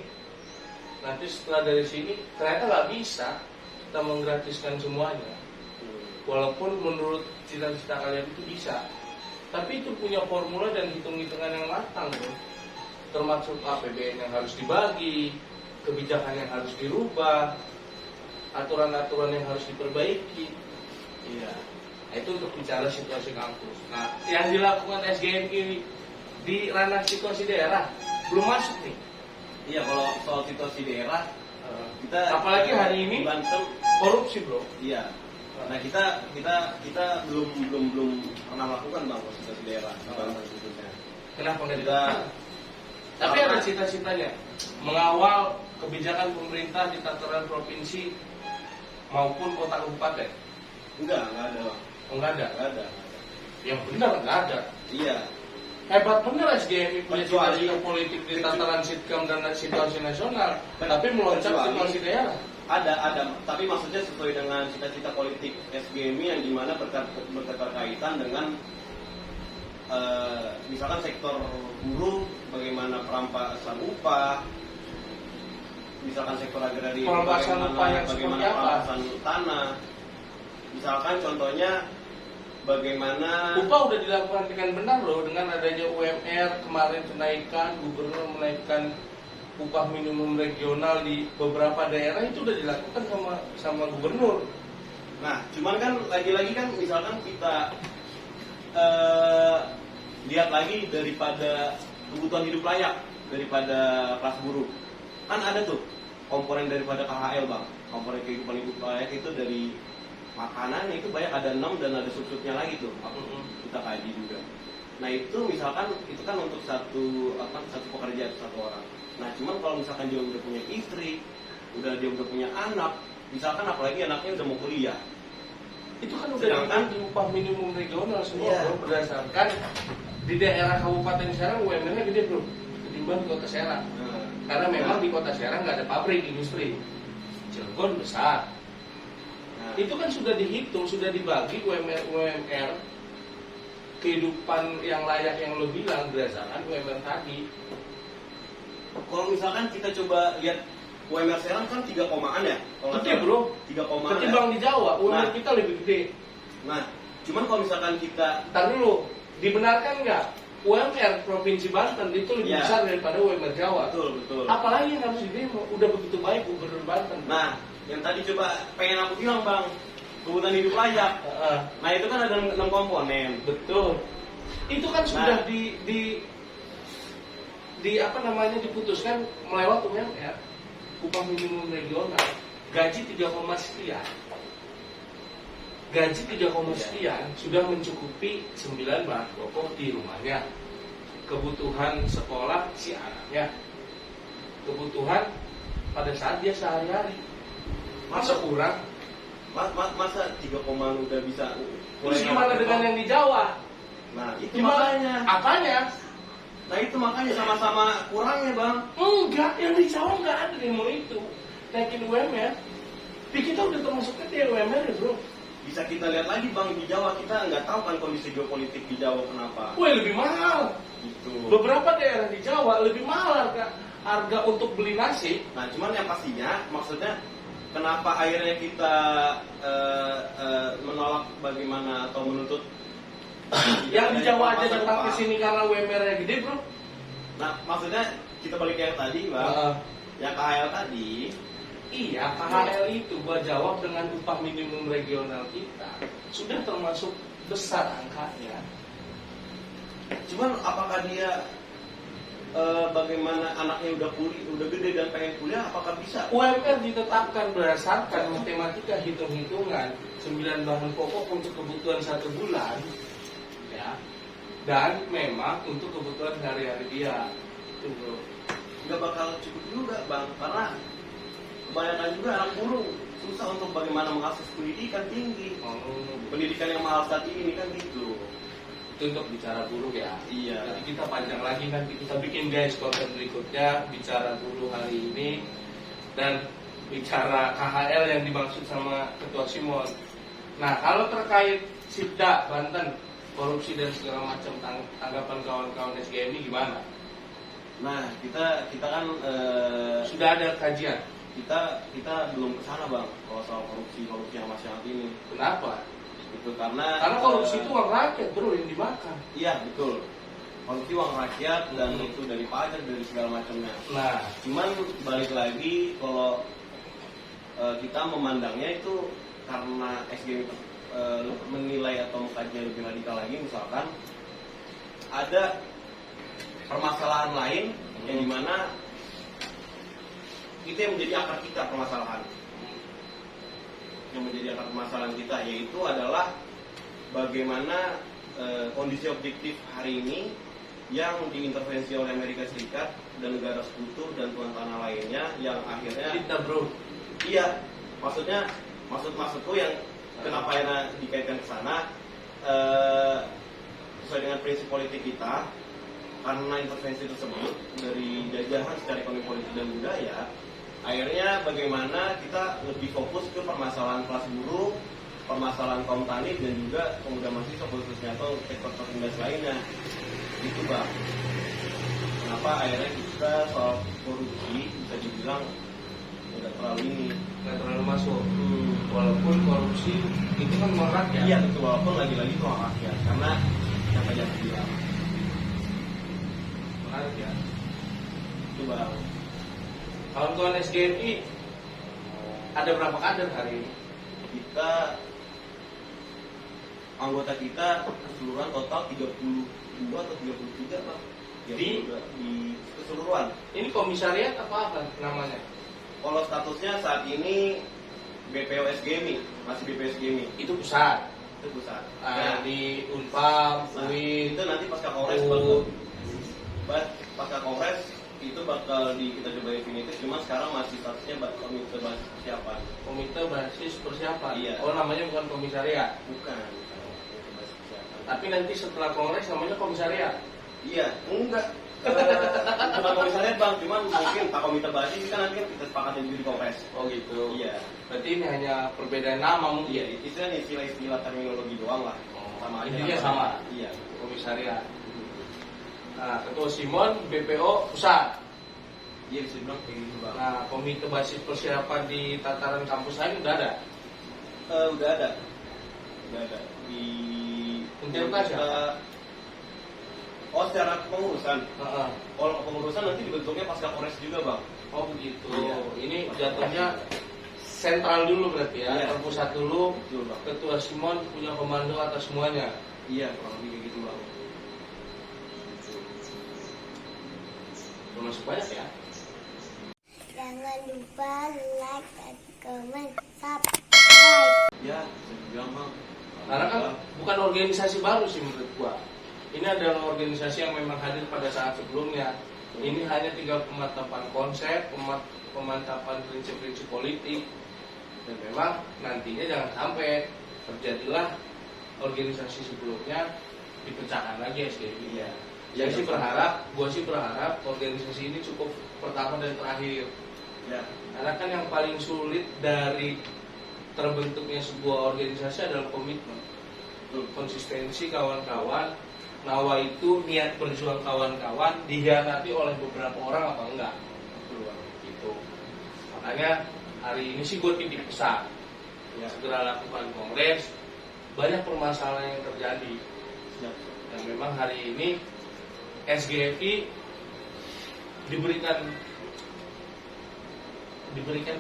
nanti setelah dari sini ternyata nggak bisa kita menggratiskan semuanya. Walaupun menurut cita-cita kalian itu bisa, tapi itu punya formula dan hitung-hitungan yang matang, bro. Termasuk APBN yang harus dibagi, kebijakan yang harus dirubah, aturan-aturan yang harus diperbaiki. Iya. Nah, itu untuk bicara situasi kampus. Nah, yang dilakukan SGM ini di ranah situasi daerah belum masuk nih. Iya, kalau soal situasi daerah kita Apalagi hari ini Banten, korupsi, bro. iya. Nah, kita belum pernah melakukan bang situasi daerah di Banten khususnya. Kenapa nggak Kita Tapi ada cita-citanya mengawal kebijakan pemerintah di tataran provinsi maupun kota kabupaten. enggak ada bang. Oh, nggak ada. Enggak ada. Yang benar nggak ada. Iya. Hebat bener SGMI punya Kecuali- cita-cita politik di tataran sitkam dan situasi nasional, tapi meloncat Kecuali- situasi daerah. Ada, tapi maksudnya sesuai dengan cita-cita politik SGMI yang dimana berketerkaitan dengan misalkan sektor buruh, bagaimana perampasan upah, misalkan sektor agraria, Perampasan upah yang bagaimana seperti apa? perampasan tanah, misalkan contohnya bagaimana Upah udah dilakukan dengan benar loh, dengan adanya UMR kemarin kenaikan, gubernur menaikkan upah minimum regional di beberapa daerah itu udah dilakukan sama gubernur. Nah, cuman kan lagi-lagi kan misalkan kita lihat lagi daripada kebutuhan hidup layak daripada kelas buruh. Kan ada tuh komponen daripada KHL bang, komponen kehidupan hidup layak itu dari makanan itu banyak, ada 6 dan ada sub-subnya lagi tuh. Kita kaji juga. Nah itu misalkan itu kan untuk satu pekerja satu orang. Nah cuman kalau misalkan dia udah punya istri, dia udah punya anak, misalkan apalagi anaknya udah mau kuliah, Itu kan udah sedangkan di upah minimum regional semua, Iya. bro, berdasarkan di daerah kabupaten Serang UMR-nya gede, bro, ketimbang di kota Serang. Karena memang di kota Serang nggak ada pabrik industri. Cilegon besar. Nah, Itu kan sudah dihitung, sudah dibagi UMR kehidupan yang layak yang lo bilang berdasarkan UMR tadi. kalau misalkan kita coba lihat UMR Serang kan 3 komaan ya? Kalau nggak Gede, salah. bro. 3 komaan. Ketimbang di Jawa, UMR Nah. kita lebih gede. Nah, cuman kalau misalkan kita Ntar dulu, dibenarkan nggak UMR Provinsi Banten itu lebih Iya. besar daripada UMR Jawa? betul. Apalagi yang harus didemo, udah begitu baik Gubernur Banten. Nah, yang tadi coba pengen aku bilang bang, kebutuhan hidup layak. Heeh. Nah itu kan ada 6 komponen. Betul. Itu kan sudah diputuskan melewat UMR, upah minimum regional, gaji 3, sekian. Gaji 3, sekian sudah mencukupi 9 bahan pokok di rumahnya. Kebutuhan sekolah si anaknya. Kebutuhan pada saat dia sehari-hari. Masa kurang? Masa 3 komaan udah bisa? Terus gimana dengan yang di Jawa? Nah itu Gimana? makanya. Apanya? Nah itu makanya sama-sama kurangnya bang. Enggak, yang di Jawa nggak ada demo itu. Naikin UMR. Di kita udah termasuk kecil UMR ya, bro. Bisa kita lihat lagi bang, di Jawa kita nggak tahu kan kondisi geopolitik di Jawa kenapa. Wah, lebih mahal. Gitu. Beberapa daerah di Jawa lebih mahal harga untuk beli nasi. Nah cuman yang pastinya maksudnya kenapa akhirnya kita menolak bagaimana atau menuntut Yang di Jawa aja Masa datang depan. ke sini karena UMR-nya gede, bro. Nah maksudnya kita balik ke yang tadi bang, yang KHL tadi. Iya, KHL itu gua jawab dengan upah minimum regional kita sudah termasuk besar angkanya. Cuman apakah dia bagaimana anaknya udah gede dan pengen kuliah, apakah bisa? UMR ditetapkan berdasarkan matematika hitung-hitungan 9 bahan pokok untuk kebutuhan 1 bulan, ya, dan memang untuk kebutuhan hari-hari dia, itu bro. nggak bakal cukup juga bang, karena kebanyakan juga anak buruh susah untuk bagaimana mengakses pendidikan tinggi. Pendidikan yang mahal saat ini kan gitu. Itu untuk bicara buruh ya. Iya. Nanti kita panjang lagi, nanti kita bikin guys konten berikutnya bicara buruh hari ini dan bicara KHL yang dimaksud sama Ketua Simon. Nah, kalau terkait Sipda Banten, korupsi dan segala macam, tanggapan kawan-kawan SGMI gimana? Nah, kita kan Sudah ada kajian? kita belum kesana bang kalau soal korupsi yang masih hangat ini. Kenapa? Itu karena Korupsi itu uang rakyat bro yang dimakan. Iya betul. Korupsi uang rakyat dan itu dari pajak dari segala macamnya. Nah, Cuman balik lagi kalau kita memandangnya itu karena SGMI menilai atau mengkajinya lebih radikal lagi, misalkan ada permasalahan lain yang dimana itu yang menjadi akar kita permasalahan. Yang menjadi akar permasalahan kita yaitu adalah bagaimana kondisi objektif hari ini yang diintervensi oleh Amerika Serikat dan negara sekutu dan tuan tanah lainnya yang akhirnya kita bro. Iya, maksudku yang kenapa yang dikaitkan ke sana sesuai dengan prinsip politik kita, karena intervensi tersebut dari jajahan secara ekonomi politik dan budaya, akhirnya bagaimana kita lebih fokus ke permasalahan kelas buruh, permasalahan kaum tani dan juga pemuda mahasiswa khususnya atau sektor tertindas lainnya. Itu bang. Kenapa akhirnya kita soal korupsi bisa dibilang tidak terlalu ini, Nggak terlalu masuk. Walaupun korupsi itu kan uang rakyat. Iya betul, walaupun lagi-lagi itu orang rakyat karena yang tadi aku bilang. Menarik ya. Itu bang. Kawan-kawan SGMI ada berapa kader hari ini? Kita anggota kita keseluruhan total 32 atau 33 bang. Di keseluruhan. Ini komisariat apa namanya? Kalau statusnya saat ini BPO SGMI, masih BPO SGMI. Itu pusat. Itu pusat. Di Unpam, Nah, UIN, itu nanti pasca Kongres pasca Kongres itu bakal kita coba definitif, cuma sekarang masih statusnya komite basis persiapan. Komite basis persiapan. Iya. Oh, namanya bukan komisariat. Bukan komite basis persiapan. Tapi nanti setelah kongres namanya komisariat. Iya, enggak. Bukan komisariat bang, cuman mungkin Pak Komite Basis kita nanti kita sepakatin juga di Kongres. Oh gitu. Iya. Berarti ini hanya perbedaan nama mungkin. Iya, itu kan istilah-istilah terminologi doang lah. Sama aja. Intinya sama. Iya. Komisariat. Nah, Ketua Simon BPO pusat. Iya bisa dibilang kayak gitu bang. Nah, komite basis persiapan di tataran kampus lain udah ada. Udah ada di Pencetak siapa? Oh secara kepengurusan. Heeh. Kalau kepengurusan nanti dibentuknya pasca Kongres juga bang. Oh begitu. Iya. Ini jatuhnya sentral dulu berarti ya, Iya. terpusat dulu. Betul bang. Ketua Simon punya komando atas semuanya. Iya kurang lebih kayak gitu bang. Termasuk banyak ya. Jangan lupa like dan comment, subscribe. Ya bisa dibilang bang. Karena kan bukan organisasi baru sih menurut gua. Ini adalah organisasi yang memang hadir pada saat sebelumnya. Ini hanya tinggal pemantapan konsep, pemantapan prinsip-prinsip politik. Dan memang nantinya jangan sampai terjadilah organisasi sebelumnya dipecahkan lagi SGMI. Iya. Gua sih berharap organisasi ini cukup pertama dan terakhir. Ya. Karena kan yang paling sulit dari terbentuknya sebuah organisasi adalah komitmen, konsistensi kawan-kawan. Nawa itu niat berjuang kawan-kawan dihianati oleh beberapa orang apa enggak? Gitu. Makanya hari ini sih gue titip pesan, ya, segera lakukan kongres. Banyak permasalahan yang terjadi. Dan memang hari ini SGMI diberikan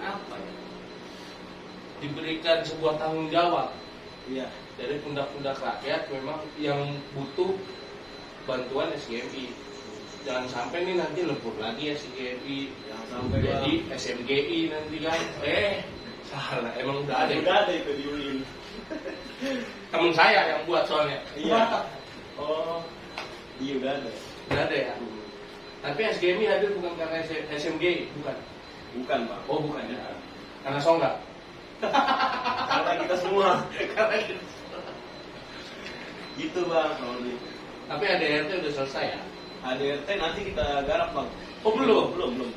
apa ya? Diberikan sebuah tanggung jawab. Iya. Dari pundak-pundak rakyat memang yang butuh bantuan SGMI. Jangan sampai nih nanti lebur lagi SGMI, Jangan sampai jadi SMGI nanti kan. Salah, emang udah ada. Udah ada itu di UIN. Temen saya yang buat soalnya. Iya. Oh, iya udah ada. Udah ada ya. Tapi SGMI hadir bukan karena SMG, bukan. Bukan Bang. Oh bukan ya. Karena Songgak. Karena kita semua. Karena kita. Gitu Bang, kalau gitu. Tapi ADRT udah selesai ya? ADRT nanti kita garap Bang. Oh belum? Belum.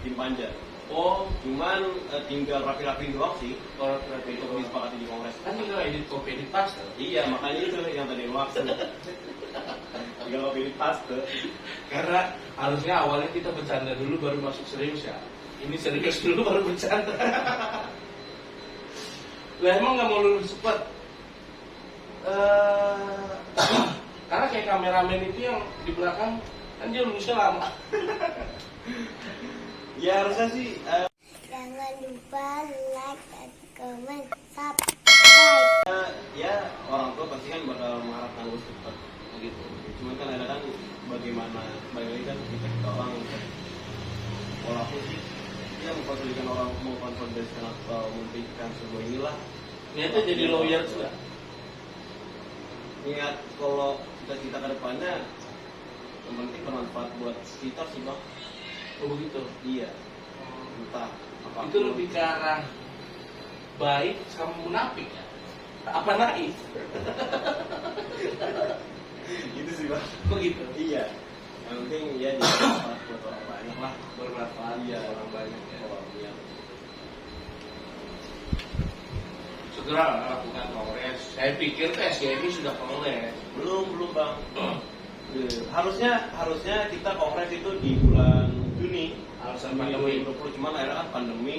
Tim panja. Oh, Cuman tinggal rapi-rapi doang sih. kalau berarti Untuk disepakati di kongres. kan tinggal edit copy edit paste. Iya, makanya itu yang tadi lu maksud. Tinggal copy paste. Karena harusnya awalnya kita bercanda dulu baru masuk serius ya. Ini serius dulu baru bercanda. Lah emang nggak mau lulus cepat? Karena kayak kameramen itu yang di belakang kan dia lulusnya lama. Ya harusnya sih Jangan lupa like dan comment, subscribe. ya orang tua pasti kan bakal mengharapkan lulus cepat. Begitu. Cuman kan ada kan bagaimana bagaimana kan kita orang walaupun sih dia mengkonsolidasikan orang mengkonsolidasikan atau memberikan sebuah inilah Niatnya jadi lawyer juga. niat kalau kita ke depannya yang penting bermanfaat buat kita sih Bang. Oh begitu. Iya, entah apa Itu lebih ke arah baik sama munafik ya. Apa naif? gitu sih Bang. Kok gitu? Iya, yang penting ya jadi bermanfaat buat orang banyak lah. Bermanfaat Iya, buat orang banyak ya. Iya. Segera lakukan kongres. Saya pikir SGMI sudah kongres. Belum Bang. Harusnya kita kongres itu di bulan Juni. Alasan Juni pandemi. 2020, cuman akhirnya kan pandemi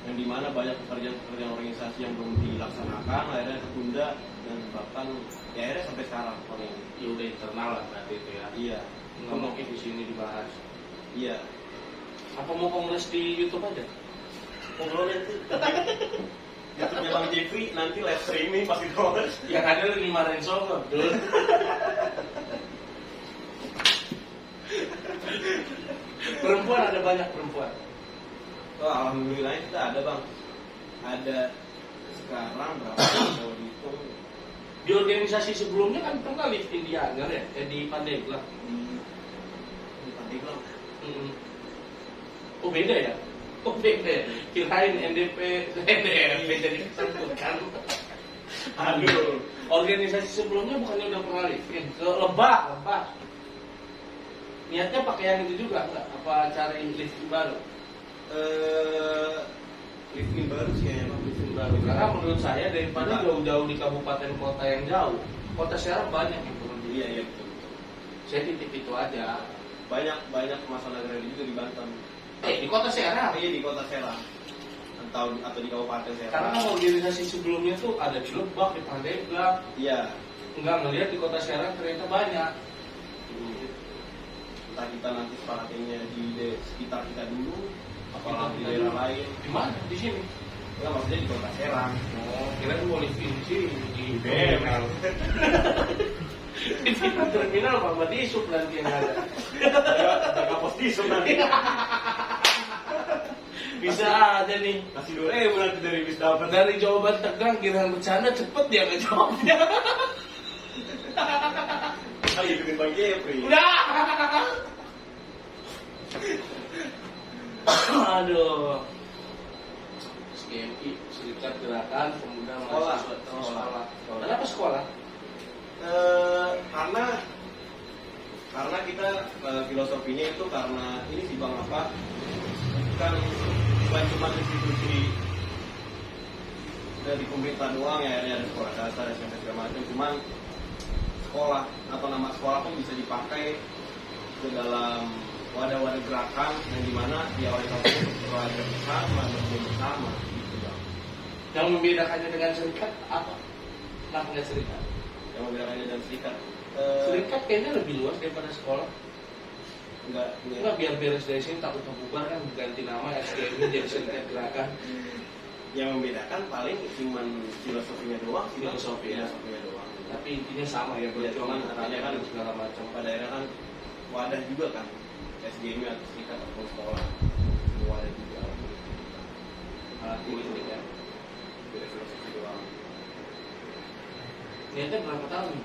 yang dimana banyak pekerjaan organisasi yang belum dilaksanakan, akhirnya tertunda dan bahkan ya akhirnya sampai sekarang paling. Ya udah internal lah berarti itu ya. Iya. Nggak mungkin di sini dibahas. Iya. Apa mau kongres di YouTube aja? Ngobrolin tuh. YouTube-nya Bang Jeffrey nanti live streaming pasti kongres. Yang ada lebih marahin Songgak, betul. Perempuan ada banyak perempuan. Oh, alhamdulillah kita ada Bang. Ada sekarang berapa kalau dihitung Di organisasi sebelumnya kan pernah lift Indianer ya, di Pandeglang. di Pandeglang. Oh beda ya? Oh beda ya? Kirain NDP jadi kesebutkan. Aduh. Organisasi sebelumnya bukannya udah pernah liftin? Ke Lebak. Niatnya pakai yang itu juga enggak? Apa cari lifting baru? Lifting baru sih kayaknya Bang. Lifting baru. Karena menurut saya daripada jauh-jauh di kabupaten kota yang jauh, kota Serang banyak yang turun di. Iya betul. Saya titip itu aja. Banyak masalah agraria juga di Banten. Di kota Serang. Iya di kota Serang atau di kabupaten Karena Serang. kan organisasi sebelumnya tuh ada di Lebak, di Pandeglang. Iya. Enggak ngelihat di kota Serang ternyata banyak. Entah kita nanti sepakatinya di sekitar kita dulu, apalagi di Kita daerah dulu. lain. Di mana? Di sini. Enggak maksudnya di kota Serang. Oh, kira mau lifting sih di BM. Di terminal Pak Madi Isuk nanti yang ada. Jaga pos disum nanti. Bisa aja nih. Kasih 2.000 nanti dari bis dapat. Dari jawaban tegang giliran bercanda cepet dia ngejawabnya. Ayo ikutin Bang Jeffrey. Udah. Aduh. SGMI, Serikat Gerakan Pemuda Sekolah. Mahasiswa Sekolah. Kenapa sekolah? Karena kita filosofinya itu karena ini sih Bang apa kan bukan cuma institusi dari pemerintah doang ya, ini ada sekolah dasar, SMP segala macam, cuman sekolah atau nama sekolah pun bisa dipakai ke dalam wadah-wadah gerakan yang dimana ya oleh kamu belajar bersama, berkumpul bersama gitu Bang. Yang membedakannya dengan serikat apa? Kenapa nggak serikat? Yang membedakannya dan serikat Serikat kayaknya lebih luas daripada sekolah. enggak Biar beres dari sini takut bubar kan ganti nama SGMI jadi Serikat Gerakan. yang membedakan paling cuman filosofinya doang sih Bang. Filosofi ya. Filosofinya doang. Tapi intinya sama ya, Ya, cuman berjuang kan segala macam. pada akhirnya kan wadah juga kan SGMI atau serikat atau sekolah semua wadah juga Alat politik ya. beda filosofi doang. Niatnya berapa tahun nih?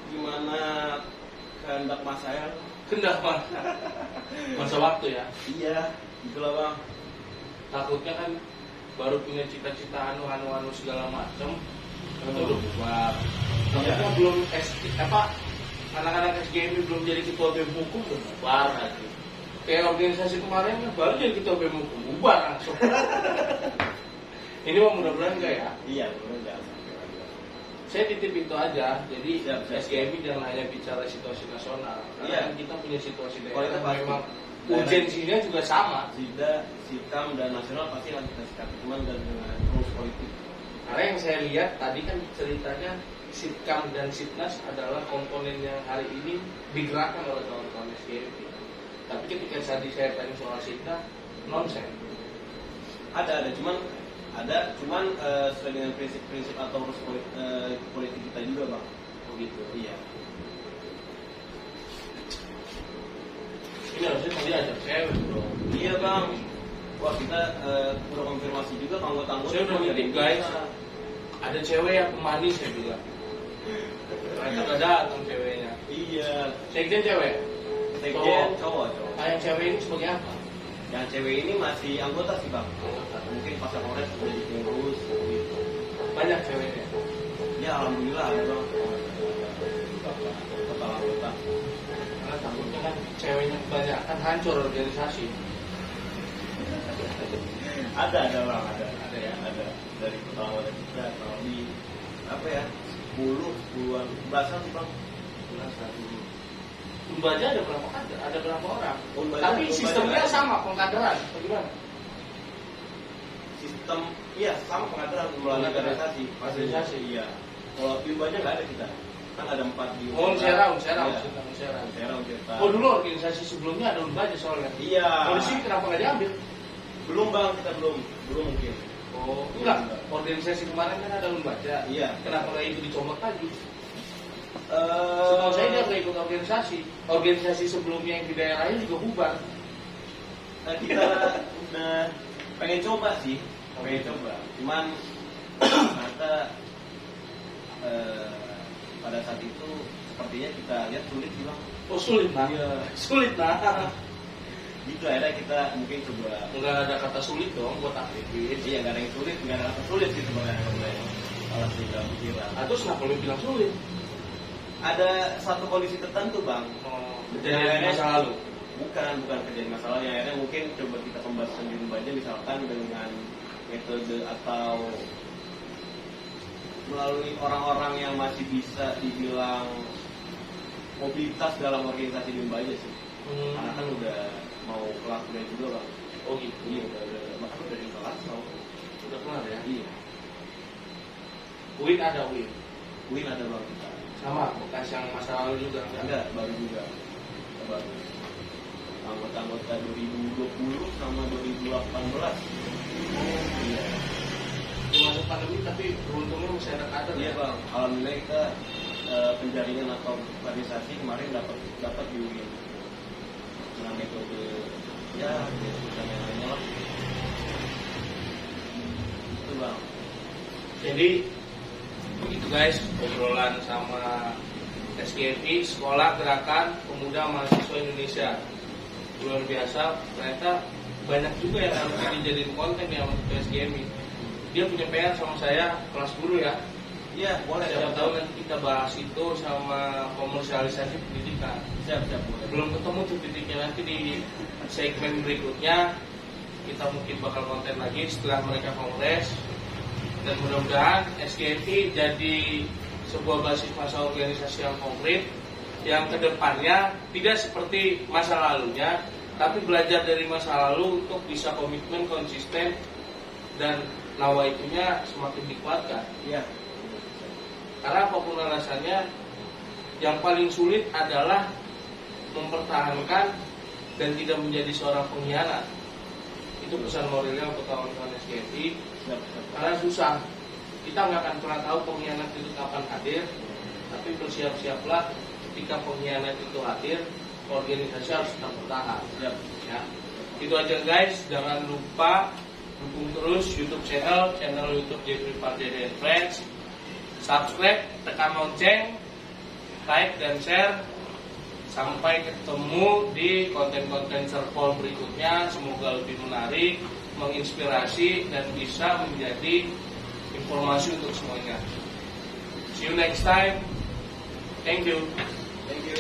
Gimana kehendak masa ya. Kendak masa waktu ya. Iya, itulah bang. Takutnya kan baru punya cita-cita anu segala macam itu udah bubar. Takutnya belum anak-anak SGMI belum jadi ketua BEM hukum udah bubar lagi. Kayak organisasi kemarin kan baru jadi ketua BEM hukum bubar langsung. Ini mah mudah-mudahan enggak ya. Iya, mudah-mudahan. Saya titip itu aja. Jadi Siap. SGMI jangan hanya bicara situasi nasional. Karena Iya. kan kita punya situasi Kualitas daerah pasti. memang urgensinya juga sama. Sida, Sikam dan nasional pasti akan kita sikapi cuman dengan rules politik. Karena yang saya lihat tadi kan ceritanya Sitkam dan Sitnas adalah komponen yang hari ini digerakkan oleh kawan-kawan SGMI. Tapi ketika tadi saya tanya soal Sitnas, nonsen. Ada cuman sesuai dengan prinsip-prinsip atau rules politik kita juga bang. Begitu. Iya. Ini harusnya tadi ada cewek bro. Iya bang. Wah kita udah konfirmasi juga ke anggota-anggota. Saya udah nitip guys. Ada cewek yang pemanis saya bilang. Ternyata gak datang ceweknya. Iya. Sekjen cewek? Sekjen cowok. Ah, yang cewek ini sebagai apa? Yang cewek ini masih anggota sih bang. Mungkin pas Polres sudah jadi pengurus gitu. Banyak ceweknya. Ya alhamdulillah ada bang. Total anggota. Karena takutnya kan ceweknya kebanyakan hancur organisasi. Ada bang, ada ya? Ada dari total anggota kita atau di apa ya 10-an belasan sih bang. Unbaja ada berapa kader? Ada berapa orang? Tapi Unbaja sistemnya ada. sama pengkaderan, bagaimana? Sistem iya sama pengaturan melalui organisasi. Organisasi. Iya. Kalau Unbaja nggak ada kita. Kan ada 4 di Unsera. Unsera. Oh dulu organisasi sebelumnya ada Unbaja soalnya. Iya. Polisi kenapa nggak diambil? Belum bang, kita belum mungkin. Oh enggak, organisasi kemarin kan ada Unbaja. Iya. Kenapa nggak itu dicomot lagi? Setahu saya dia nggak ikut organisasi. Organisasi sebelumnya yang di daerahnya juga bubar. Nah, kita udah pengen coba sih, cuman ternyata pada saat itu sepertinya kita lihat sulit sih bang. Oh sulit nah. Iya. Sulit nah. Gitu akhirnya kita mungkin coba. Nggak ada kata sulit dong buat aktivis. Iya nggak ada yang sulit, nggak ada kata sulit sih sebenarnya. Kalau tidak pikiran. Atau kenapa lu bilang sulit? Ada satu kondisi tertentu bang. Kejadian di masa lalu. Bukan kejadian masalahnya. Akhirnya mungkin coba kita pembahasan di rumah aja misalkan dengan metode atau melalui orang-orang yang masih bisa dibilang mobilitas dalam organisasi di Rumba aja sih. Karena kan udah mau kelas kuliah juga bang. Oh gitu. Iya udah bahkan udah di kelas tau. Udah kelar ya? Iya. Win ada Win. Win ada bang kita. Sama bekas yang masa lalu juga enggak? Enggak, baru juga. Kita baru. Anggota-anggota 2020 sama 2018. Iya. Di masa pandemi tapi beruntungnya masih ada kader. Iya ya? bang. Alhamdulillah kita penjaringan atau organisasi kemarin dapat di UIN dengan metode ya dan lain-lainnya lah. Itu bang. Jadi begitu guys obrolan sama SGMI Sekolah Gerakan Pemuda Mahasiswa Indonesia. Luar biasa, ternyata banyak juga yang harus dijadiin konten yang untuk SGMI. Dia punya PR sama saya kelas guru ya. Iya boleh. Siapa tahu nanti kita bahas itu sama komersialisasi pendidikan. Siap boleh. Belum ketemu tuh titiknya, nanti di segmen berikutnya kita mungkin bakal konten lagi setelah mereka kongres. Dan mudah-mudahan SGMI jadi sebuah basis masa organisasi yang konkret yang kedepannya tidak seperti masa lalunya, tapi belajar dari masa lalu untuk bisa komitmen, konsisten, dan nawaitunya semakin dikuatkan. Iya. Karena apapun alasannya, yang paling sulit adalah mempertahankan dan tidak menjadi seorang pengkhianat. Itu pesan moralnya untuk kawan-kawan SGMI. Karena susah, kita nggak akan pernah tahu pengkhianat itu kapan hadir, tapi bersiap-siaplah ketika pengkhianat itu hadir, organisasi harus tetap bertahan. Ya. Itu aja guys, jangan lupa dukung terus YouTube channel YouTube Jeffrey Pardede and Friends. Subscribe, tekan lonceng, like dan share. Sampai ketemu di konten-konten Serpol berikutnya. Semoga lebih menarik, menginspirasi, dan bisa menjadi informasi untuk semuanya. See you next time. Thank you. Thank you.